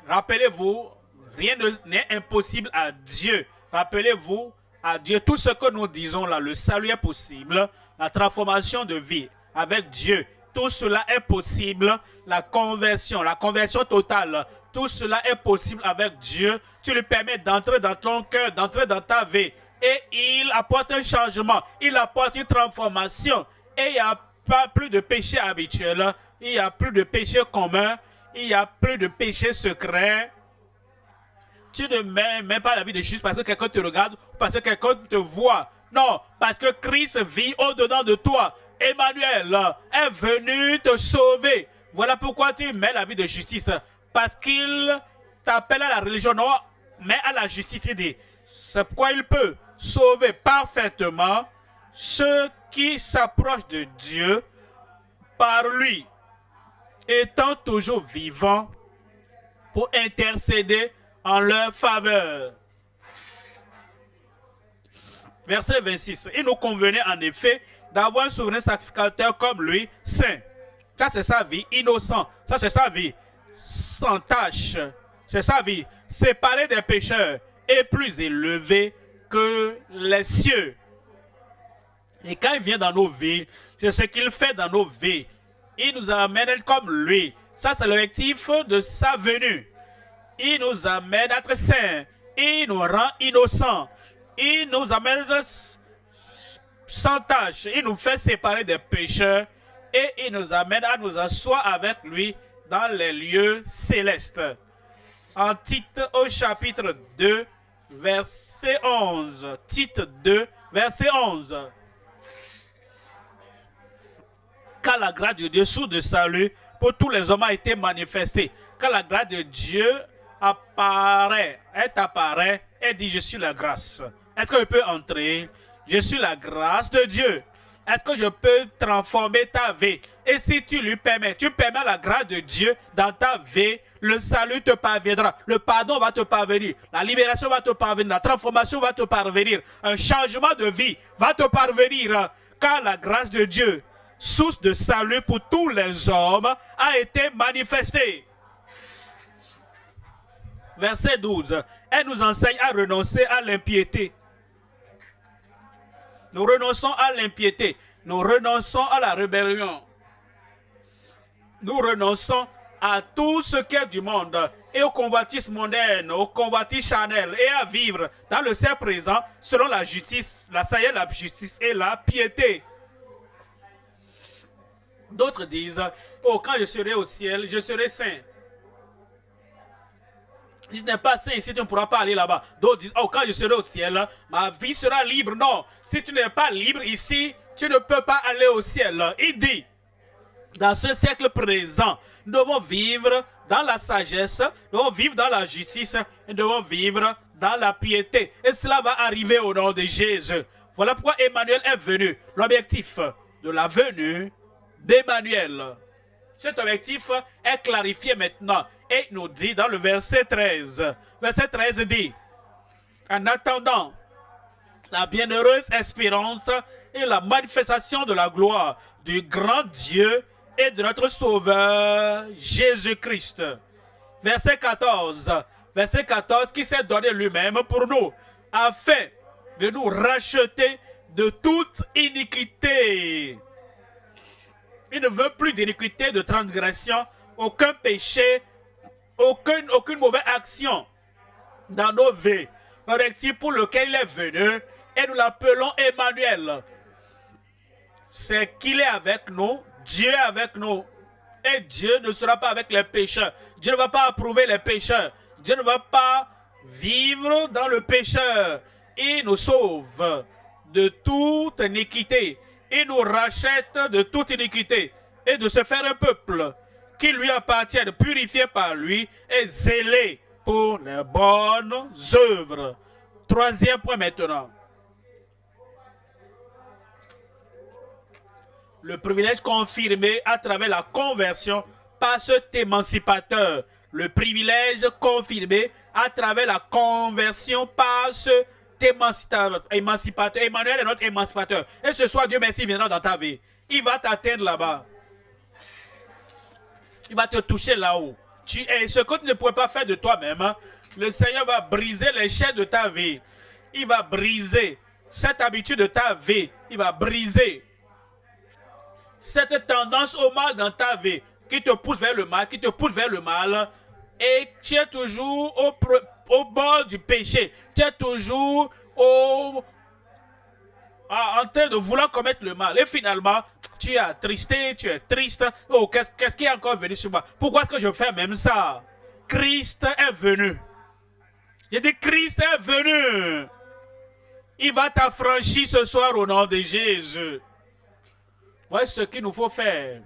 Rappelez-vous, rien n'est impossible à Dieu. Rappelez-vous, à Dieu, tout ce que nous disons là, le salut est possible, la transformation de vie avec Dieu, tout cela est possible, la conversion totale, tout cela est possible avec Dieu. Tu lui permets d'entrer dans ton cœur, d'entrer dans ta vie. Et il apporte un changement, il apporte une transformation. Et il n'y a pas plus de péché habituel, il n'y a plus de péché commun, il n'y a plus de péché secret. Tu ne mets même pas la vie de Jésus parce que quelqu'un te regarde, parce que quelqu'un te voit. Non, parce que Christ vit au-dedans de toi. Emmanuel est venu te sauver. Voilà pourquoi tu mets la vie de justice. Parce qu'il t'appelle à la religion, non, mais à la justice. Il dit, c'est pourquoi il peut sauver parfaitement ceux qui s'approchent de Dieu par lui, étant toujours vivant pour intercéder en leur faveur. Verset 26. Il nous convenait en effet d'avoir un souverain sacrificateur comme lui, saint. Ça c'est sa vie, innocent. Ça c'est sa vie, sans tache. C'est sa vie, séparé des pécheurs et plus élevé que les cieux. Et quand il vient dans nos vies, c'est ce qu'il fait dans nos vies. Il nous amène comme lui. Ça c'est l'objectif de sa venue. Il nous amène à être saints. Il nous rend innocents. Il nous amène sans tâche. Il nous fait séparer des pécheurs. Et il nous amène à nous asseoir avec lui dans les lieux célestes. En Tite au chapitre 2, verset 11. Tite 2, verset 11. Car la grâce de Dieu sous de salut pour tous les hommes a été manifestée. Quand la grâce de Dieu apparaît, elle dit je suis la grâce. Est-ce que je peux entrer? Je suis la grâce de Dieu. Est-ce que je peux transformer ta vie? Et si tu lui permets, tu permets la grâce de Dieu dans ta vie, le salut te parviendra, le pardon va te parvenir, la libération va te parvenir, la transformation va te parvenir, un changement de vie va te parvenir, car la grâce de Dieu, source de salut pour tous les hommes, a été manifestée. Verset 12. Elle nous enseigne à renoncer à l'impiété. Nous renonçons à l'impiété. Nous renonçons à la rébellion. Nous renonçons à tout ce qui est du monde et aux convoitises mondaines, aux convoitises charnelles et à vivre dans le ciel présent selon la justice, la justice et la piété. D'autres disent, oh, quand je serai au ciel, je serai saint. Si tu n'es pas saint ici, tu ne pourras pas aller là-bas. D'autres disent, oh, quand je serai au ciel, ma vie sera libre. Non, si tu n'es pas libre ici, tu ne peux pas aller au ciel. Il dit, dans ce siècle présent, nous devons vivre dans la sagesse, nous devons vivre dans la justice, nous devons vivre dans la piété. Et cela va arriver au nom de Jésus. Voilà pourquoi Emmanuel est venu. L'objectif de la venue d'Emmanuel. Cet objectif est clarifié maintenant et nous dit dans le verset 13. Verset 13 dit, en attendant la bienheureuse espérance et la manifestation de la gloire du grand Dieu et de notre Sauveur Jésus-Christ. Verset 14. Verset 14, qui s'est donné lui-même pour nous, afin de nous racheter de toute iniquité. Il ne veut plus d'iniquité, de transgression, aucun péché, aucune mauvaise action dans nos vies. L'objectif pour lequel il est venu, et nous l'appelons Emmanuel. C'est qu'il est avec nous, Dieu est avec nous. Et Dieu ne sera pas avec les pécheurs. Dieu ne va pas approuver les pécheurs. Dieu ne va pas vivre dans le pécheur. Il nous sauve de toute iniquité. Il nous rachète de toute iniquité. Et de se faire un peuple qui lui appartient, purifié par lui et zélé pour les bonnes œuvres. Troisième point maintenant. Le privilège confirmé à travers la conversion par cet émancipateur. Le privilège confirmé à travers la conversion par cet émancipateur. Emmanuel est notre émancipateur. Et ce soir, Dieu merci, viendra dans ta vie. Il va t'atteindre là-bas. Il va te toucher là-haut. Ce que tu ne pourrais pas faire de toi-même, hein, le Seigneur va briser les chaînes de ta vie. Il va briser cette habitude de ta vie. Il va briser cette tendance au mal dans ta vie qui te pousse vers le mal, et tu es toujours au bord du péché. Tu es toujours en train de vouloir commettre le mal. Et finalement, tu es attristé, tu es triste. Oh, qu'est-ce qui est encore venu sur moi? Pourquoi est-ce que je fais même ça? Christ est venu. J'ai dit, Christ est venu. Il va t'affranchir ce soir au nom de Jésus. Voici ce qu'il nous faut faire.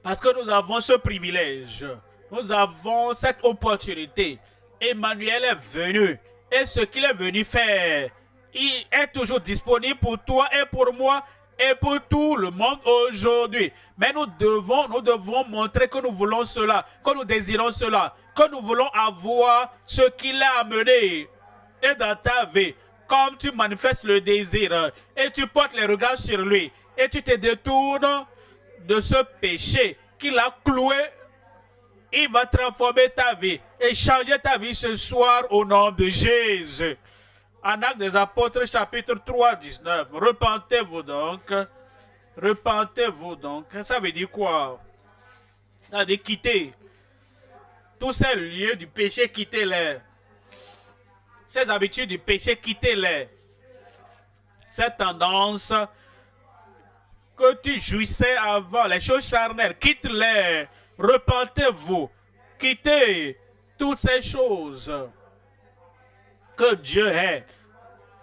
Parce que nous avons ce privilège. Nous avons cette opportunité. Emmanuel est venu. Et ce qu'il est venu faire, il est toujours disponible pour toi et pour moi et pour tout le monde aujourd'hui. Mais nous devons montrer que nous voulons cela, que nous désirons cela, que nous voulons avoir ce qu'il a amené. Et dans ta vie, comme tu manifestes le désir et tu portes les regards sur lui, et tu te détournes de ce péché qu'il a cloué, il va transformer ta vie et changer ta vie ce soir au nom de Jésus. En Actes des Apôtres, chapitre 3, 19. Repentez-vous donc. Repentez-vous donc. Ça veut dire quoi? Ça veut dire quitter. Tous ces lieux du péché, quittez-les. Ces habitudes du péché, quittez-les. Cette tendance que tu jouissais avant, les choses charnelles, quitte-les, repentez-vous, quittez toutes ces choses que Dieu est.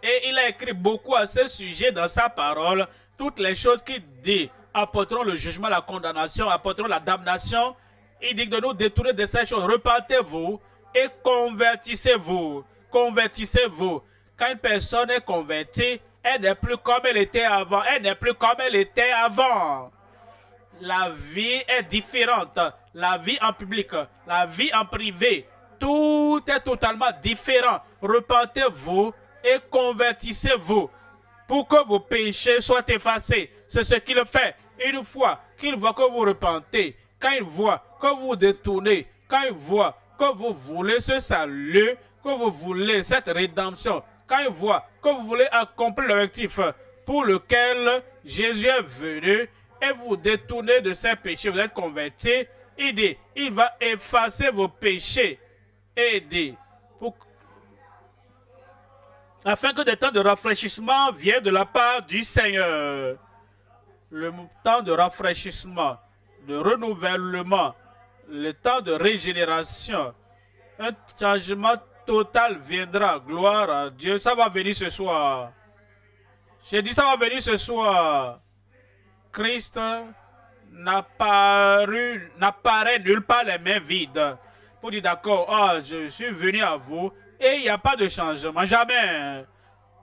Et il a écrit beaucoup à ce sujet dans sa parole, toutes les choses qu'il dit apporteront le jugement, la condamnation, apporteront la damnation. Il dit de nous détourner de ces choses, repentez-vous et convertissez-vous, convertissez-vous. Quand une personne est convertie, elle n'est plus comme elle était avant. Elle n'est plus comme elle était avant. La vie est différente. La vie en public, la vie en privé, tout est totalement différent. Repentez-vous et convertissez-vous pour que vos péchés soient effacés. C'est ce qu'il fait. Une fois qu'il voit que vous repentez, quand il voit que vous vous détournez, quand il voit que vous voulez ce salut, que vous voulez cette rédemption, quand il voit que vous voulez accomplir l'objectif pour lequel Jésus est venu et vous détournez de ces péchés, vous êtes convertis, il dit, il va effacer vos péchés et dit, afin que des temps de rafraîchissement viennent de la part du Seigneur. Le temps de rafraîchissement, de renouvellement, le temps de régénération, un changement total viendra. Gloire à Dieu. Ça va venir ce soir. J'ai dit ça va venir ce soir. Christ n'apparaît nulle part les mains vides. Pour dire d'accord, oh, je suis venu à vous et il n'y a pas de changement. Jamais.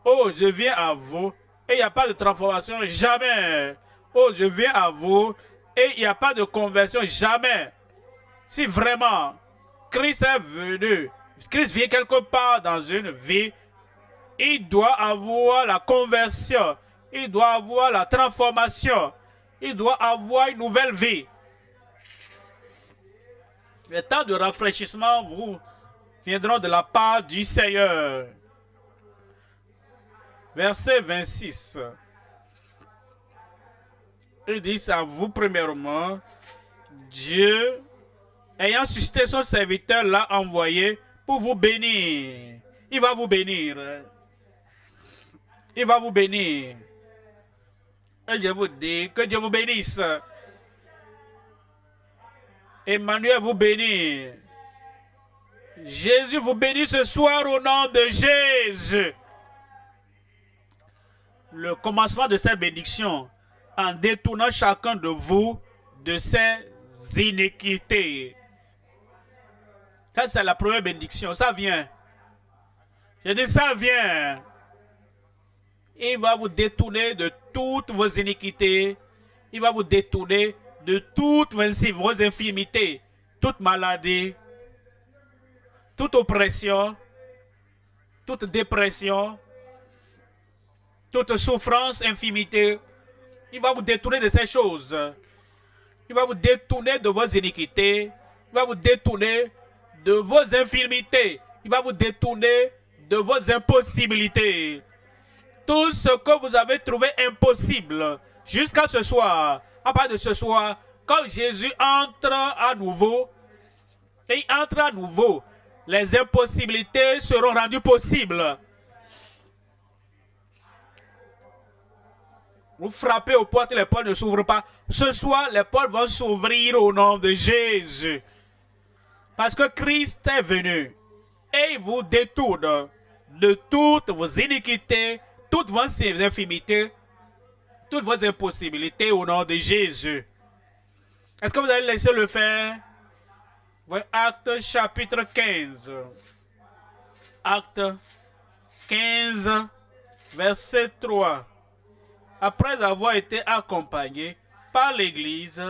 Oh, je viens à vous et il n'y a pas de transformation. Jamais. Oh, je viens à vous et il n'y a pas de conversion. Jamais. Si vraiment Christ est venu, Christ vient quelque part dans une vie, il doit avoir la conversion, il doit avoir la transformation, Il doit avoir une nouvelle vie. Les temps de rafraîchissement vous viendront de la part du Seigneur. Verset 26. Il dit à vous premièrement, Dieu, ayant suscité son serviteur, l'a envoyé pour vous bénir. Il va vous bénir. Il va vous bénir. Et je vous dis que Dieu vous bénisse. Emmanuel vous bénit. Jésus vous bénit ce soir au nom de Jésus. Le commencement de cette bénédiction, en détournant chacun de vous de ses iniquités. Ça, c'est la première bénédiction. Ça vient. Je dis, ça vient. Il va vous détourner de toutes vos iniquités. Il va vous détourner de toutes vos infirmités, toute maladie, toute oppression, toute dépression, toute souffrance, infirmité. Il va vous détourner de ces choses. Il va vous détourner de vos iniquités. Il va vous détourner de vos infirmités. Il va vous détourner de vos impossibilités. Tout ce que vous avez trouvé impossible jusqu'à ce soir, à part de ce soir, quand Jésus entre à nouveau, et il entre à nouveau, les impossibilités seront rendues possibles. Vous frappez aux portes et les portes ne s'ouvrent pas. Ce soir, les portes vont s'ouvrir au nom de Jésus. Parce que Christ est venu et il vous détourne de toutes vos iniquités, toutes vos infirmités, toutes vos impossibilités au nom de Jésus. Est-ce que vous allez laisser le faire? Acte chapitre 15. Acte 15, verset 3. Après avoir été accompagnés par l'Église,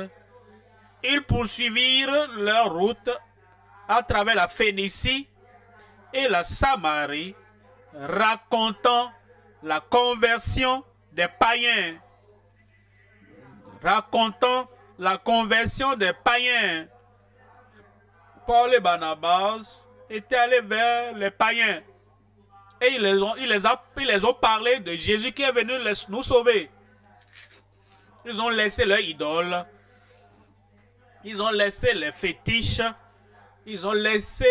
ils poursuivirent leur route à travers la Phénicie et la Samarie, racontant la conversion des païens. Racontant la conversion des païens. Paul et Barnabas étaient allés vers les païens. Et ils les ont parlé de Jésus qui est venu nous sauver. Ils ont laissé leurs idoles. Ils ont laissé les fétiches. Ils ont laissé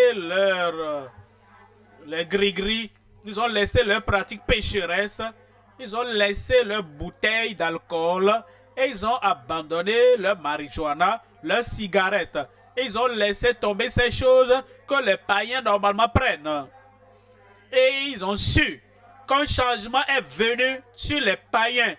les gris-gris. Ils ont laissé leurs pratiques pécheresses. Ils ont laissé leurs bouteilles d'alcool. Et ils ont abandonné leur marijuana, leurs cigarettes. Et ils ont laissé tomber ces choses que les païens normalement prennent. Et ils ont su qu'un changement est venu sur les païens.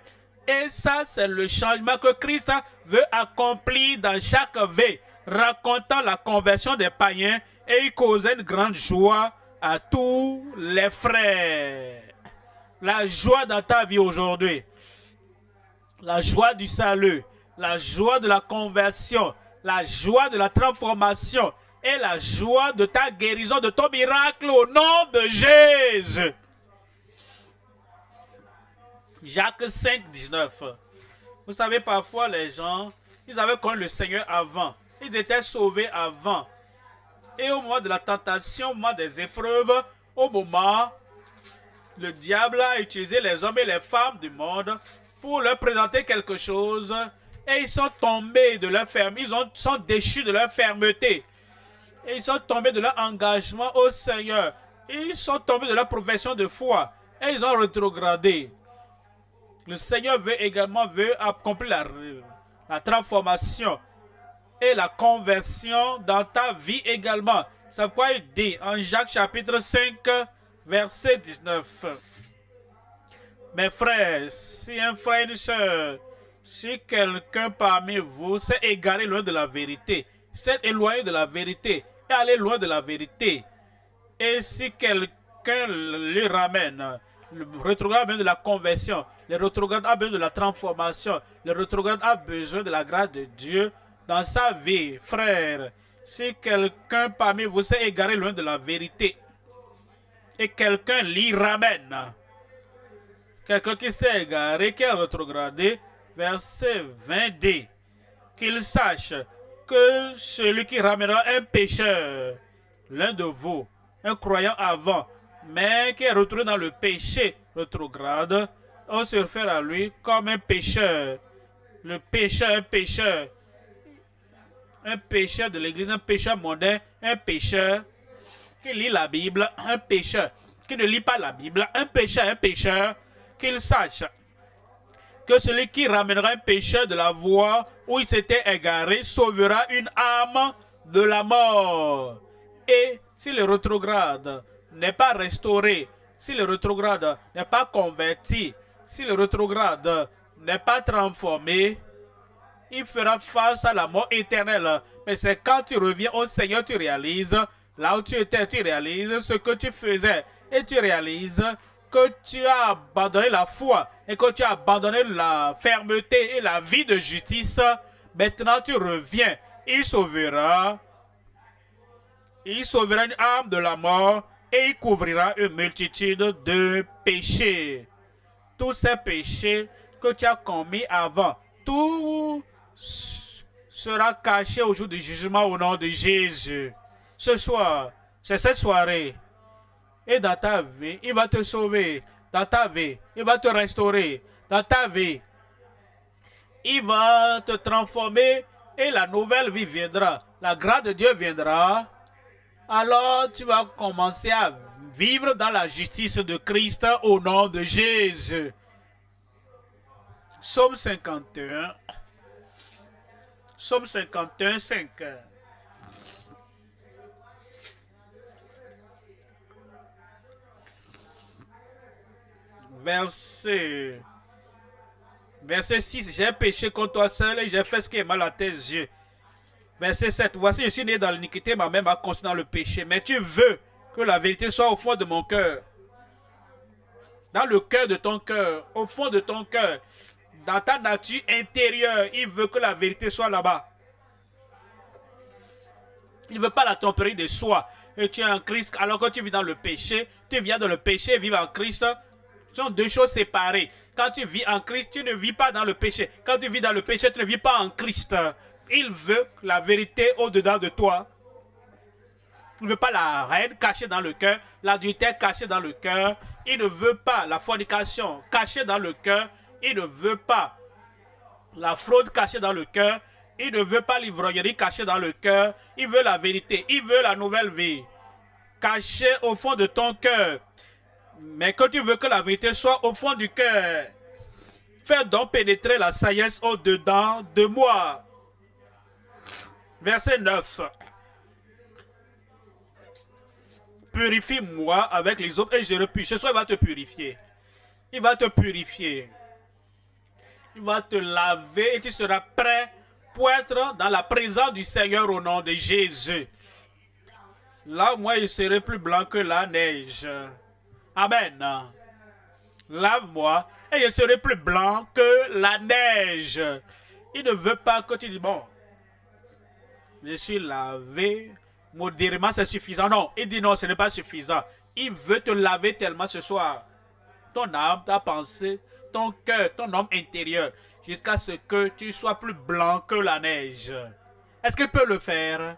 Et ça, c'est le changement que Christ veut accomplir dans chaque vie, racontant la conversion des païens, et il causait une grande joie à tous les frères. La joie dans ta vie aujourd'hui, la joie du salut, la joie de la conversion, la joie de la transformation, et la joie de ta guérison, de ton miracle au nom de Jésus. Jacques 5, 19. Vous savez, parfois les gens, ils avaient connu le Seigneur avant. Ils étaient sauvés avant. Et au moment de la tentation, au moment des épreuves, au moment, le diable a utilisé les hommes et les femmes du monde pour leur présenter quelque chose. Et ils sont tombés de leur fermeté. Sont déchus de leur fermeté. Et ils sont tombés de leur engagement au Seigneur. Ils sont tombés de leur profession de foi. Et ils ont rétrogradé. Le Seigneur veut également accomplir la transformation et la conversion dans ta vie également. C'est pourquoi il dit en Jacques chapitre 5, verset 19. Mes frères, si un frère et une soeur, si quelqu'un parmi vous s'est égaré loin de la vérité, s'est éloigné de la vérité et allé loin de la vérité, et si quelqu'un lui ramène, le rétrograde a besoin de la conversion, le rétrograde a besoin de la transformation, le rétrograde a besoin de la grâce de Dieu dans sa vie. Frère, si quelqu'un parmi vous s'est égaré loin de la vérité et quelqu'un l'y ramène, quelqu'un qui s'est égaré, qui a rétrogradé, Verset 20d. Qu'il sache que celui qui ramènera un pécheur, l'un de vous, un croyant avant, mais qui est retourné dans le péché rétrograde, on se réfère à lui comme un pécheur. Le pécheur, un pécheur de l'église, un pécheur mondain, un pécheur qui lit la Bible, un pécheur qui ne lit pas la Bible, un pécheur, qu'il sache que celui qui ramènera un pécheur de la voie où il s'était égaré sauvera une âme de la mort. Et si le rétrograde n'est pas restauré, si le rétrograde n'est pas converti, si le rétrograde n'est pas transformé, il fera face à la mort éternelle. Mais c'est quand tu reviens au Seigneur, tu réalises, là où tu étais, tu réalises ce que tu faisais. Et tu réalises que tu as abandonné la foi et que tu as abandonné la fermeté et la vie de justice. Maintenant, tu reviens. Il sauvera une âme de la mort et il couvrira une multitude de péchés. Tous ces péchés que tu as commis avant, tout sera caché au jour du jugement au nom de Jésus. Ce soir, c'est cette soirée. Et dans ta vie, il va te sauver. Dans ta vie, il va te restaurer. Dans ta vie, il va te transformer et la nouvelle vie viendra. La grâce de Dieu viendra. Alors tu vas commencer à vivre dans la justice de Christ au nom de Jésus. Psaume 51. Psaume 51, 5. Verset 6. J'ai péché contre toi seul et j'ai fait ce qui est mal à tes yeux. Verset 7. Voici, je suis né dans l'iniquité, ma mère m'a conçu dans le péché. Mais tu veux que la vérité soit au fond de mon cœur. Dans le cœur de ton cœur, au fond de ton cœur, dans ta nature intérieure, il veut que la vérité soit là-bas. Il ne veut pas la tromperie de soi. Et tu es en Christ, alors que tu vis dans le péché, tu viens dans le péché, vivre en Christ, ce sont deux choses séparées. Quand tu vis en Christ, tu ne vis pas dans le péché. Quand tu vis dans le péché, tu ne vis pas en Christ. Il veut la vérité au-dedans de toi. Il ne veut pas la haine cachée dans le cœur, l'adultère caché dans le cœur. Il ne veut pas la fornication cachée dans le cœur. Il ne veut pas la fraude cachée dans le cœur. Il ne veut pas l'ivrognerie cachée dans le cœur. Il veut la vérité. Il veut la nouvelle vie cachée au fond de ton cœur. Mais quand tu veux que la vérité soit au fond du cœur, fais donc pénétrer la sagesse au-dedans de moi. Verset 9. Purifie-moi avec les autres et je repue. Ce soir, il va te purifier. Il va te purifier. Il va te laver et tu seras prêt pour être dans la présence du Seigneur au nom de Jésus. Là, moi, je serai plus blanc que la neige. Amen. Lave-moi et je serai plus blanc que la neige. Il ne veut pas que tu dis, bon, je suis lavé, modérément c'est suffisant. Non, il dit non, ce n'est pas suffisant. Il veut te laver tellement ce soir. Ton âme, ta pensée, ton cœur, ton homme intérieur, jusqu'à ce que tu sois plus blanc que la neige. Est-ce qu'il peut le faire?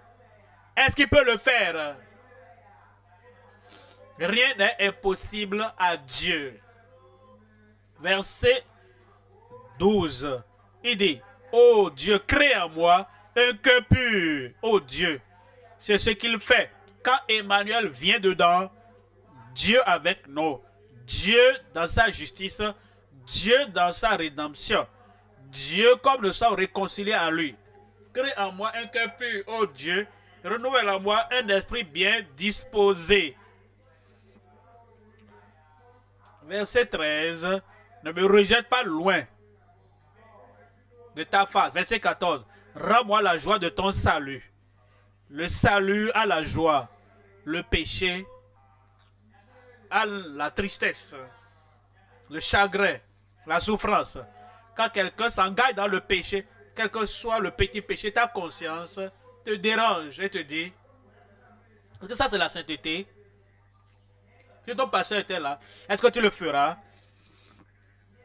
Est-ce qu'il peut le faire? Rien n'est impossible à Dieu. Verset 12. Il dit, ô Dieu, crée en moi un cœur pur. Ô Dieu, c'est ce qu'il fait. Quand Emmanuel vient dedans, Dieu avec nous. Dieu dans sa justice, Dieu dans sa rédemption. Dieu comme nous sommes réconciliés à lui. Crée en moi un cœur pur, ô Dieu. Renouvelle en moi un esprit bien disposé. Verset 13. Ne me rejette pas loin de ta face. Verset 14. Rends-moi la joie de ton salut. Le salut à la joie. Le péché à la tristesse. Le chagrin. La souffrance. Quand quelqu'un s'engage dans le péché, quel que soit le petit péché, ta conscience te dérange et te dit, est-ce que ça c'est la sainteté? Si ton pasteur était là, est-ce que tu le feras?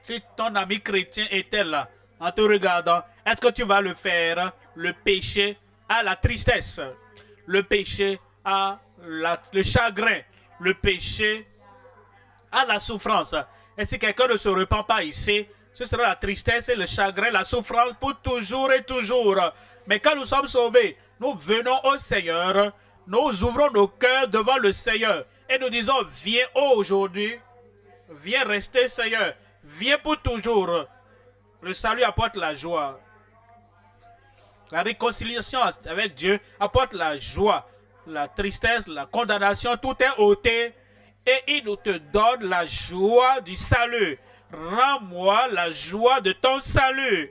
Si ton ami chrétien était là, en te regardant, est-ce que tu vas le faire? Le péché à la tristesse, le péché à le chagrin, le péché à la souffrance. Et si quelqu'un ne se repent pas ici, ce sera la tristesse et le chagrin, la souffrance pour toujours et toujours. Mais quand nous sommes sauvés, nous venons au Seigneur, nous ouvrons nos cœurs devant le Seigneur et nous disons, viens aujourd'hui, viens rester Seigneur, viens pour toujours. Le salut apporte la joie. La réconciliation avec Dieu apporte la joie. La tristesse, la condamnation, tout est ôté. Et il nous te donne la joie du salut. Rends-moi la joie de ton salut.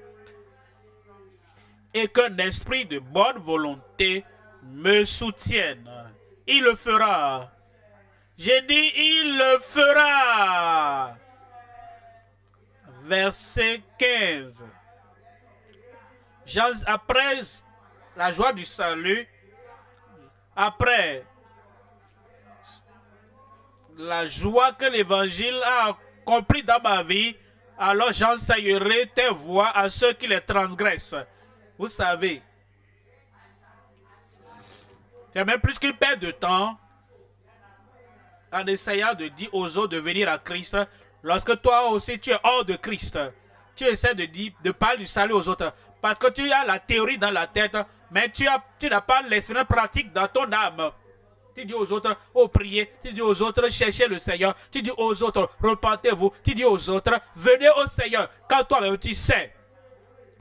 Et qu'un esprit de bonne volonté me soutienne. Il le fera. J'ai dit, il le fera. Verset 15. Après la joie du salut, après la joie que l'évangile a accompli dans ma vie, alors j'enseignerai tes voies à ceux qui les transgressent. Vous savez, c'est même plus qu'une perte de temps en essayant de dire aux autres de venir à Christ, lorsque toi aussi tu es hors de Christ. Tu essaies de parler du salut aux autres, parce que tu as la théorie dans la tête, mais tu n'as pas l'expérience pratique dans ton âme. Tu dis aux autres, oh priez. Tu dis aux autres, cherchez le Seigneur. Tu dis aux autres, repentez-vous. Tu dis aux autres, venez au Seigneur. Quand toi-même tu sais,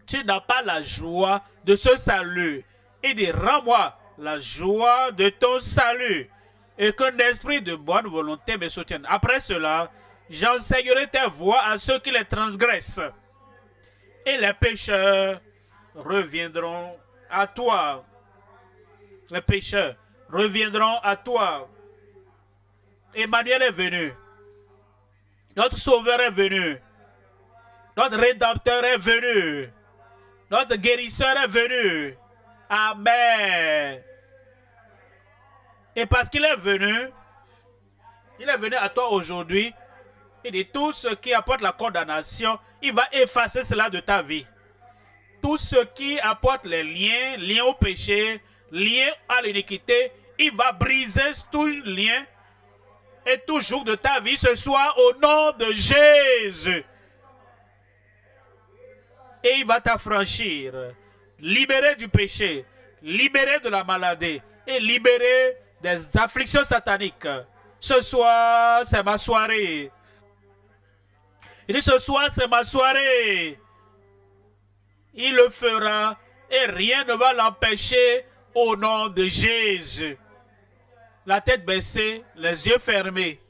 tu n'as pas la joie de ce salut. Il dit, rends-moi la joie de ton salut. Et qu'un esprit de bonne volonté me soutienne. Après cela, j'enseignerai tes voies à ceux qui les transgressent. Et les pécheurs reviendront à toi. Les pécheurs reviendront à toi. Emmanuel est venu. Notre Sauveur est venu. Notre Rédempteur est venu. Notre Guérisseur est venu. Amen. Et parce qu'il est venu à toi aujourd'hui. Il dit tout ce qui apporte la condamnation, il va effacer cela de ta vie. Tout ce qui apporte les liens au péché, liens à l'iniquité, il va briser tout lien et tout jour de ta vie ce soir au nom de Jésus. Et il va t'affranchir, libérer du péché, libérer de la maladie et libérer des afflictions sataniques. Ce soir, c'est ma soirée. Il dit ce soir, c'est ma soirée. Il le fera et rien ne va l'empêcher au nom de Jésus. La tête baissée, les yeux fermés.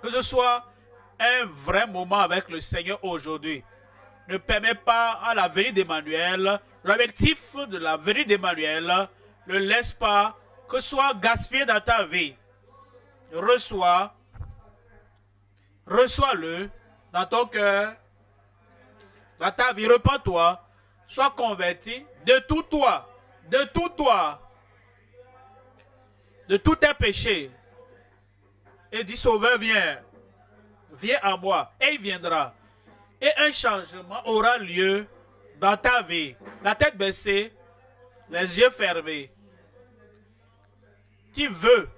Que ce soit un vrai moment avec le Seigneur aujourd'hui. Ne permets pas à la venue d'Emmanuel, l'objectif de la venue d'Emmanuel, ne laisse pas que ce soit gaspillé dans ta vie. Reçois-le dans ton cœur, dans ta vie, repens-toi, sois converti de tout toi, de tous tes péchés. Et dis, Sauveur, viens à moi, et il viendra. Et un changement aura lieu dans ta vie. La tête baissée, les yeux fermés. Tu veux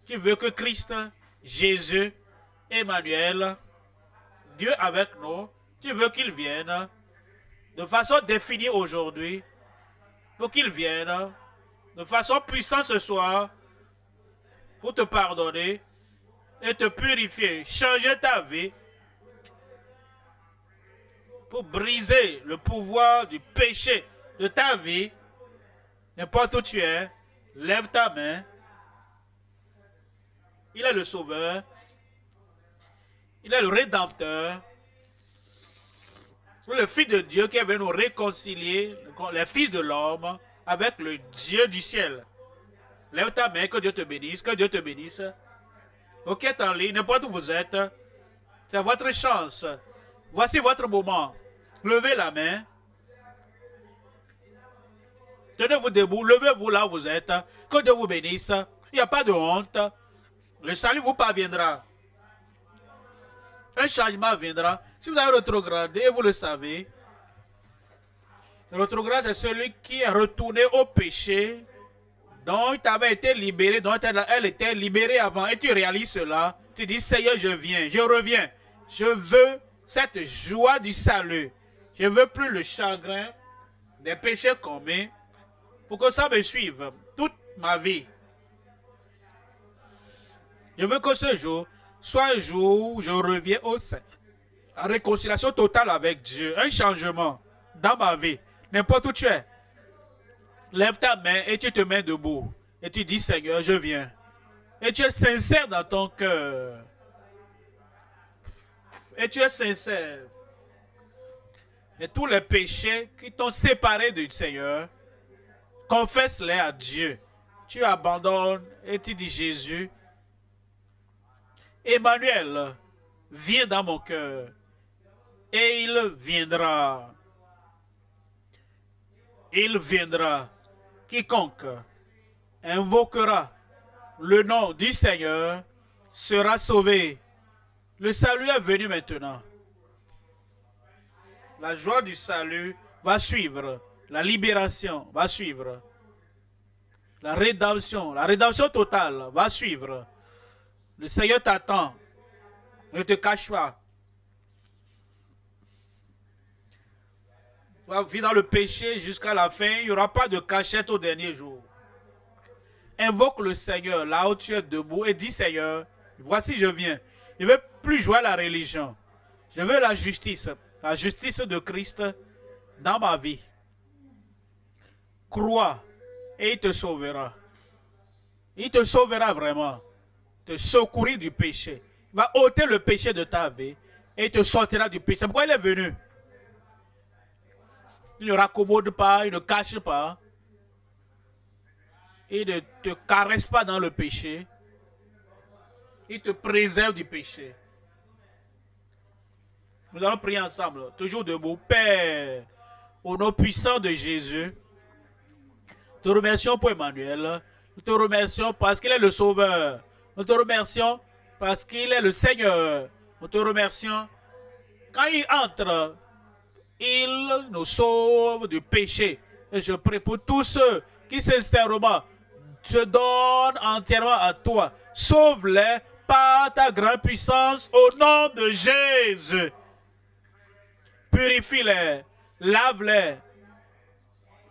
que Christ, Jésus, Emmanuel, Dieu avec nous, tu veux qu'il vienne de façon définie aujourd'hui, pour qu'il vienne de façon puissante ce soir, pour te pardonner et te purifier, changer ta vie, pour briser le pouvoir du péché de ta vie. N'importe où tu es, lève ta main. Il est le Sauveur. Il est le Rédempteur. C'est le Fils de Dieu qui est venu nous réconcilier, les fils de l'homme, avec le Dieu du ciel. Lève ta main, que Dieu te bénisse, que Dieu te bénisse. Ok, est en ligne, n'importe où vous êtes, c'est votre chance. Voici votre moment. Levez la main. Tenez-vous debout, levez-vous là où vous êtes. Que Dieu vous bénisse. Il n'y a pas de honte. Le salut vous parviendra. un changement viendra. Si vous avez rétrogradé, vous le savez, le rétrograde, c'est celui qui est retourné au péché dont tu avais été libéré, dont elle était libérée avant. Et tu réalises cela. Tu dis, Seigneur, je viens, je reviens. Je veux cette joie du salut. Je ne veux plus le chagrin des péchés commis pour que ça me suive toute ma vie. Je veux que ce jour soit un jour où je reviens au Seigneur. La réconciliation totale avec Dieu, un changement dans ma vie, n'importe où tu es. Lève ta main et tu te mets debout. Et tu dis, Seigneur, je viens. Et tu es sincère dans ton cœur. Et tu es sincère. Et tous les péchés qui t'ont séparé du Seigneur, confesse-les à Dieu. Tu abandonnes et tu dis, Jésus, Emmanuel, viens dans mon cœur. Et il viendra. Il viendra. Quiconque invoquera le nom du Seigneur sera sauvé. Le salut est venu maintenant. La joie du salut va suivre. La libération va suivre. La rédemption totale va suivre. Le Seigneur t'attend. Ne te cache pas. Tu vas vivre dans le péché jusqu'à la fin. Il n'y aura pas de cachette au dernier jour. Invoque le Seigneur là où tu es debout et dis, Seigneur, voici je viens. Je ne veux plus jouer à la religion. Je veux la justice de Christ dans ma vie. Crois et il te sauvera. Il te sauvera vraiment. Te secourir du péché. Il va ôter le péché de ta vie et il te sortira du péché. Pourquoi il est venu? Il ne raccommode pas, il ne cache pas. Il ne te caresse pas dans le péché. Il te préserve du péché. Nous allons prier ensemble, toujours debout. Père, au nom puissant de Jésus, nous te remercions pour Emmanuel. Nous te remercions parce qu'il est le Sauveur. Nous te remercions parce qu'il est le Seigneur. Nous te remercions. Quand il entre, il nous sauve du péché. Et je prie pour tous ceux qui sincèrement se donnent entièrement à toi. Sauve-les par ta grande puissance au nom de Jésus. Purifie-les, lave-les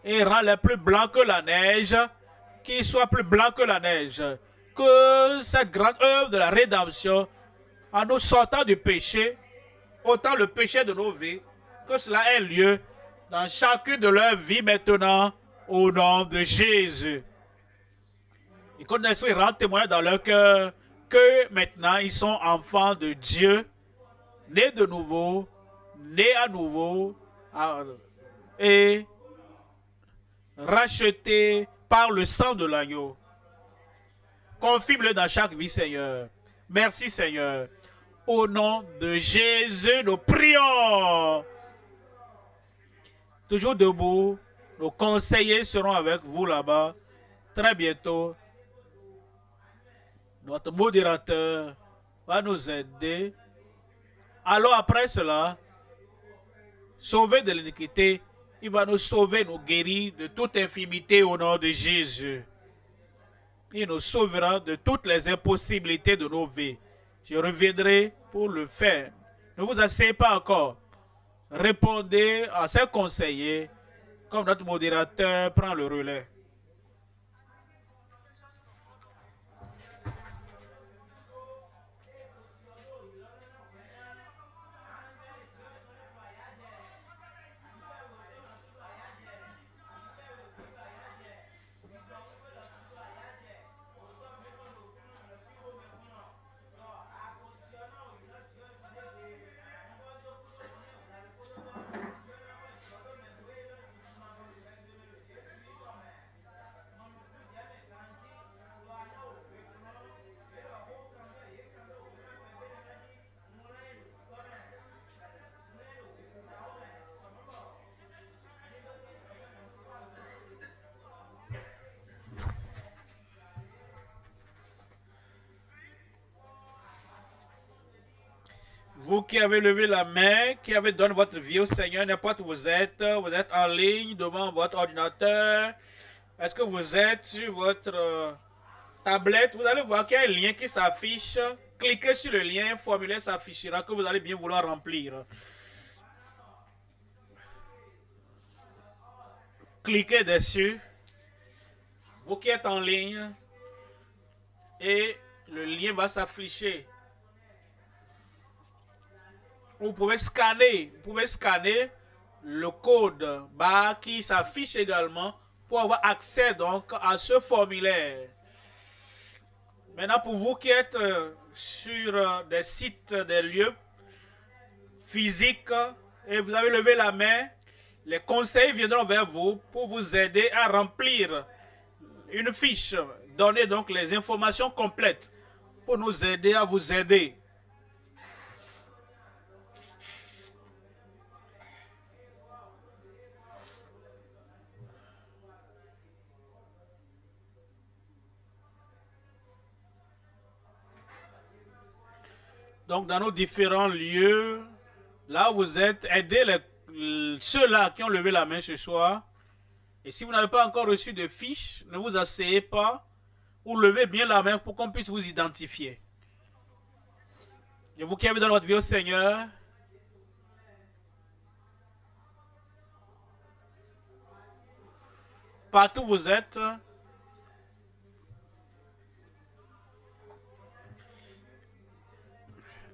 et rends-les plus blancs que la neige, qu'ils soient plus blancs que la neige. Que cette grande œuvre de la rédemption, en nous sortant du péché, autant le péché de nos vies, que cela ait lieu dans chacune de leurs vies maintenant, au nom de Jésus. Et que l'Esprit rende témoin dans leur cœur que maintenant ils sont enfants de Dieu, nés de nouveau, nés à nouveau et rachetés par le sang de l'agneau. Confirme-le dans chaque vie, Seigneur. Merci, Seigneur. Au nom de Jésus, nous prions. Toujours debout, nos conseillers seront avec vous là-bas très bientôt. Notre modérateur va nous aider. Alors après cela, sauver de l'iniquité, il va nous sauver, nous guérir de toute infimité au nom de Jésus. Il nous sauvera de toutes les impossibilités de nos vies. Je reviendrai pour le faire. Ne vous asseyez pas encore. Répondez à ces conseillers comme notre modérateur prend le relais. Vous qui avez levé la main, qui avez donné votre vie au Seigneur, n'importe où vous êtes en ligne devant votre ordinateur, est-ce que vous êtes sur votre tablette, vous allez voir qu'il y a un lien qui s'affiche. Cliquez sur le lien, un formulaire s'affichera que vous allez bien vouloir remplir. Cliquez dessus. Vous qui êtes en ligne, et le lien va s'afficher. Vous pouvez scanner le code barre qui s'affiche également pour avoir accès donc à ce formulaire. Maintenant, pour vous qui êtes sur des sites, des lieux physiques et vous avez levé la main, les conseils viendront vers vous pour vous aider à remplir une fiche. Donnez donc les informations complètes pour nous aider à vous aider. Donc, dans nos différents lieux, là où vous êtes, aidez ceux-là qui ont levé la main ce soir. Et si vous n'avez pas encore reçu de fiche, ne vous asseyez pas ou levez bien la main pour qu'on puisse vous identifier. Et vous qui avez dans votre vie au Seigneur, partout où vous êtes,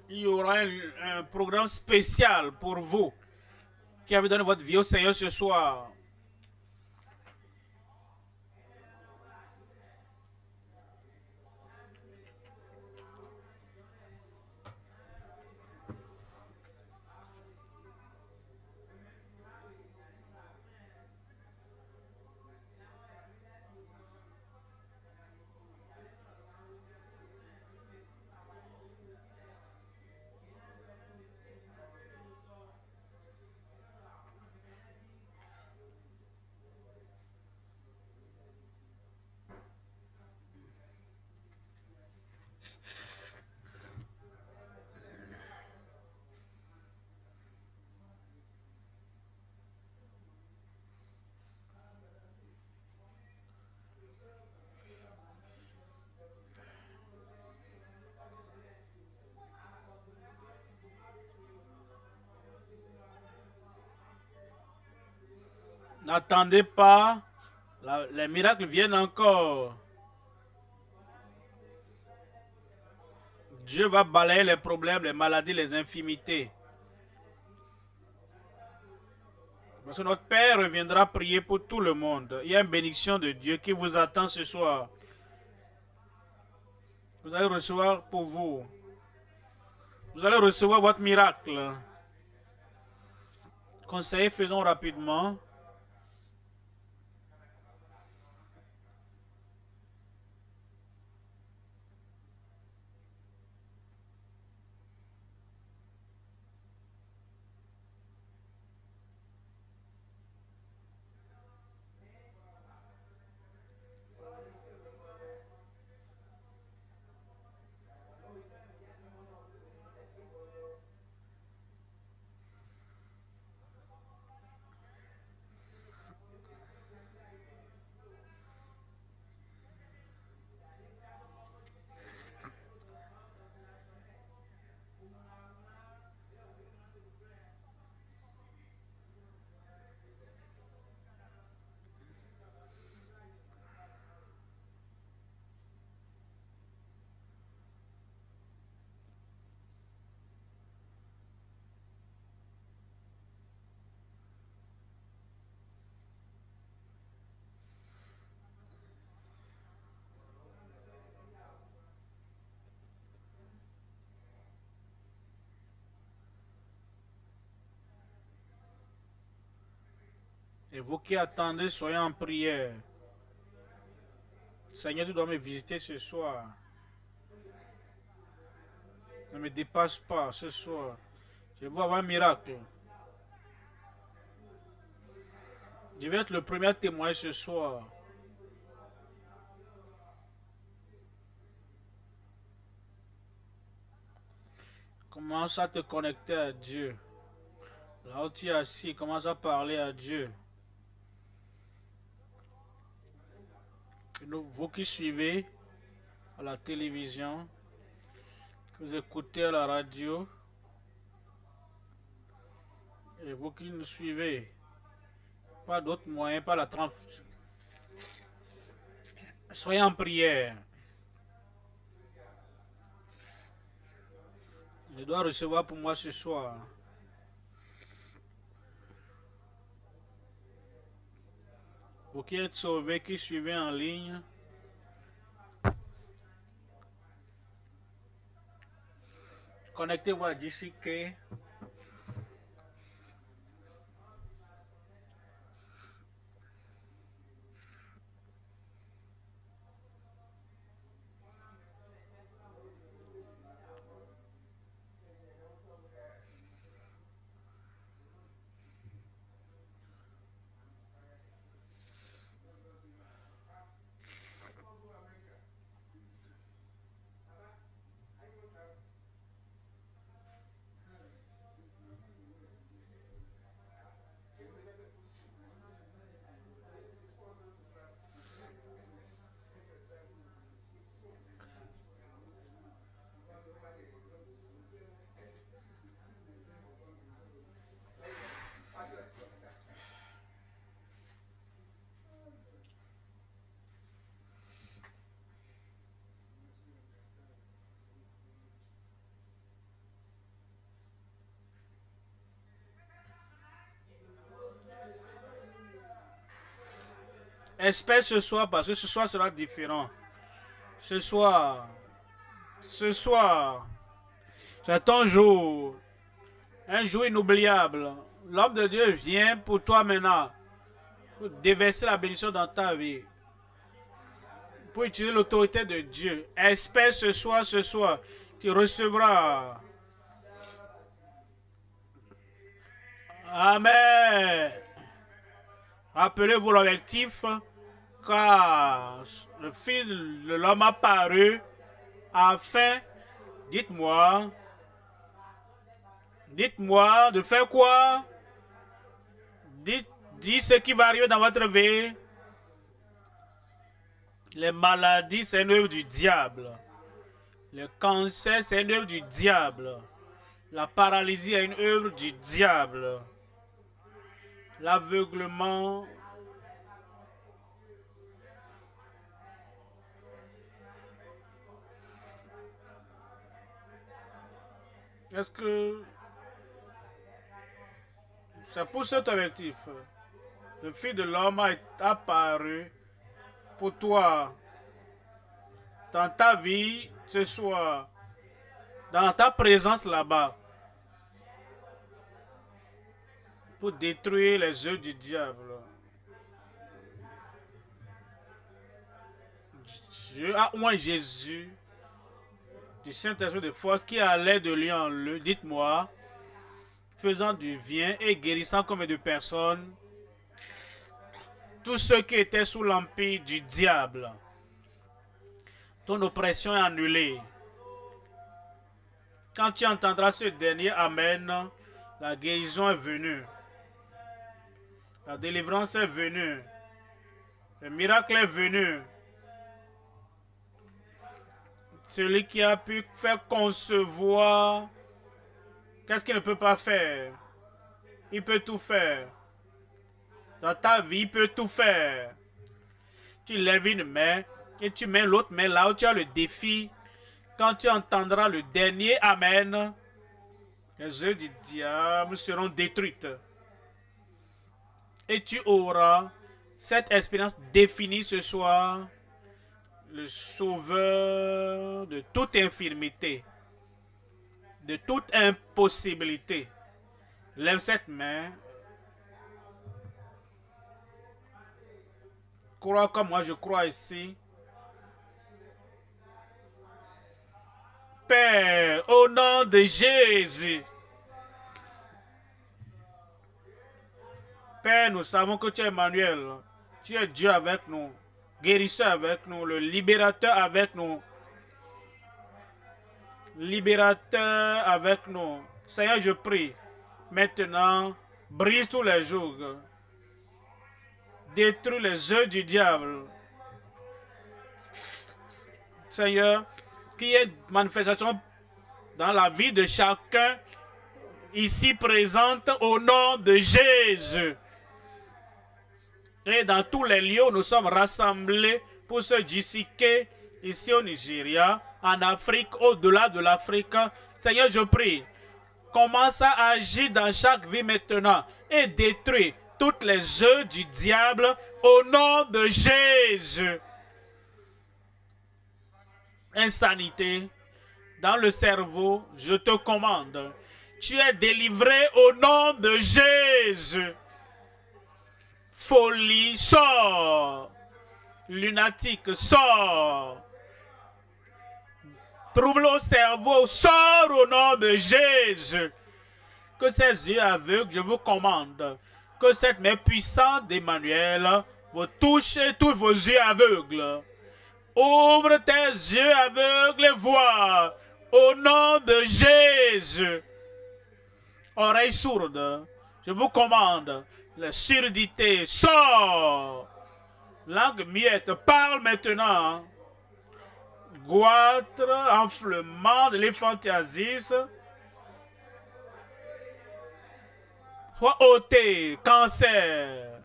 il y aura un programme spécial pour vous qui avez donné votre vie au Seigneur ce soir. N'attendez pas, les miracles viennent encore. Dieu va balayer les problèmes, les maladies, les infirmités. Parce que notre Père reviendra prier pour tout le monde. Il y a une bénédiction de Dieu qui vous attend ce soir. Vous allez recevoir pour vous. Vous allez recevoir votre miracle. Conseillers, faisons rapidement. Et vous qui attendez, soyez en prière. Seigneur, tu dois me visiter ce soir. Ne me dépasse pas ce soir. Je veux avoir un miracle. Je vais être le premier témoin ce soir. Commence à te connecter à Dieu. Là où tu es assis, commence à parler à Dieu. Vous qui suivez à la télévision, que vous écoutez à la radio, et vous qui nous suivez, pas d'autres moyens, pas la trempe. Soyez en prière. Je dois recevoir pour moi ce soir. Vous qui êtes sauvés, qui suivez en ligne, connectez-vous à JCK. Espère ce soir parce que ce soir sera différent. Ce soir, c'est ton jour. Un jour inoubliable. L'homme de Dieu vient pour toi maintenant. Pour déverser la bénédiction dans ta vie. Pour utiliser l'autorité de Dieu. Espère ce soir, tu recevras. Amen. Rappelez-vous l'objectif, car le Fils de l'homme a paru afin, dites-moi, de faire quoi? Dites ce qui va arriver dans votre vie. Les maladies, c'est une œuvre du diable. Le cancer, c'est une œuvre du diable. La paralysie est une œuvre du diable. L'aveuglement. Est-ce que c'est pour cet objectif? Le Fils de l'homme a apparu pour toi dans ta vie ce soir, dans ta présence là-bas, pour détruire les œuvres du diable. Dieu a oint Jésus du Saint-Esprit de force qui allait de lieu en lieu, dites-moi, faisant du bien et guérissant comme de personnes, tous ceux qui étaient sous l'empire du diable. Ton oppression est annulée. Quand tu entendras ce dernier Amen, la guérison est venue. La délivrance est venue. Le miracle est venu. Celui qui a pu faire concevoir, qu'est-ce qu'il ne peut pas faire? Il peut tout faire. Dans ta vie, il peut tout faire. Tu lèves une main et tu mets l'autre main là où tu as le défi. Quand tu entendras le dernier Amen, les œuvres du diable seront détruites. Et tu auras cette expérience définie ce soir. Le sauveur de toute infirmité, de toute impossibilité. Lève cette main. Crois comme moi je crois ici. Père, au nom de Jésus. Père, nous savons que tu es Emmanuel. Tu es Dieu avec nous. Guérisseur avec nous, le libérateur avec nous. libérateur avec nous. Seigneur, je prie, maintenant, brise tous les jougs, détruis les œufs du diable. Seigneur, qu'il y ait manifestation dans la vie de chacun ici présente au nom de Jésus. Et dans tous les lieux où nous sommes rassemblés pour se disséquer ici au Nigeria, en Afrique, au-delà de l'Afrique. Seigneur, je prie, commence à agir dans chaque vie maintenant et détruis toutes les œuvres du diable au nom de Jésus. Insanité dans le cerveau, je te commande. Tu es délivré au nom de Jésus. Folie, sors. Lunatique, sors. Trouble au cerveau, sors au nom de Jésus. Que ces yeux aveugles, je vous commande. Que cette main puissante d'Emmanuel vous touche tous vos yeux aveugles. Ouvre tes yeux aveugles et vois. Au nom de Jésus. Oreilles sourdes, je vous commande. La surdité, sort. Langue muette, parle maintenant. Goitre, enflement de l'éphantiasis. Foi ôté, cancer.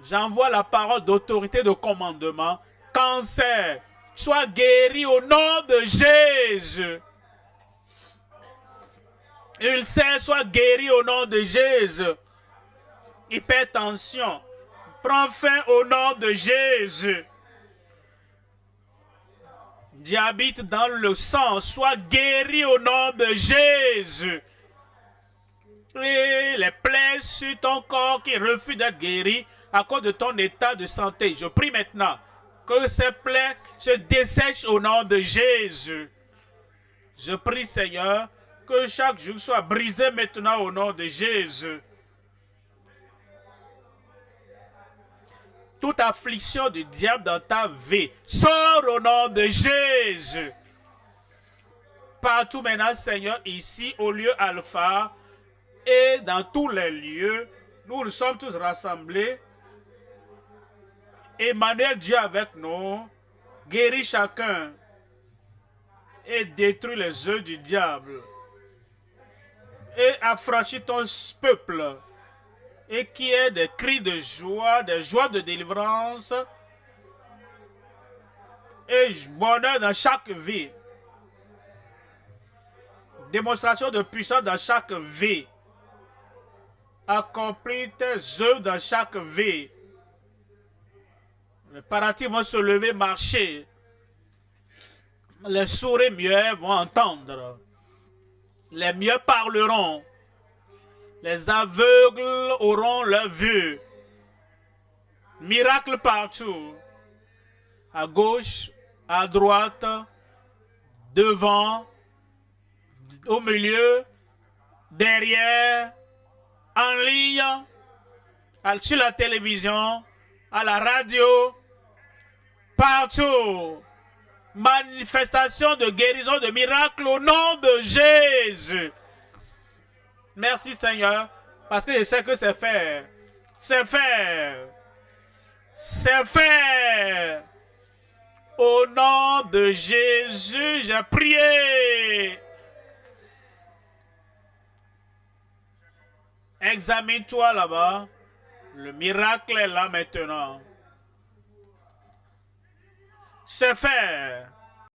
J'envoie la parole d'autorité de commandement. Cancer, sois guéri au nom de Jésus. Ulcère, sois guéri au nom de Jésus. Hypertension, prends fin au nom de Jésus. Diabète dans le sang, sois guéri au nom de Jésus. Et les plaies sur ton corps qui refusent d'être guéris à cause de ton état de santé. Je prie maintenant que ces plaies se dessèchent au nom de Jésus. Je prie, Seigneur, que chaque jour soit brisé maintenant au nom de Jésus. Toute affliction du diable dans ta vie sort au nom de Jésus. Partout maintenant, Seigneur, ici au lieu Alpha et dans tous les lieux, nous sommes tous rassemblés. Emmanuel, Dieu avec nous, guérit chacun et détruit les œufs du diable. Et affranchis ton peuple. Et qui est des cris de joie, des joies de délivrance et bonheur dans chaque vie. Démonstration de puissance dans chaque vie. Accomplis tes œuvres dans chaque vie. Les paralytiques vont se lever, marcher. Les sourds et muets vont entendre. Les muets parleront. Les aveugles auront leur vue. Miracle partout. À gauche, à droite, devant, au milieu, derrière, en ligne, sur la télévision, à la radio, partout. Manifestation de guérison, de miracle au nom de Jésus. Merci Seigneur, parce que je sais que c'est fait. C'est fait. C'est fait. Au nom de Jésus, j'ai prié. Examine-toi là-bas. Le miracle est là maintenant. C'est fait.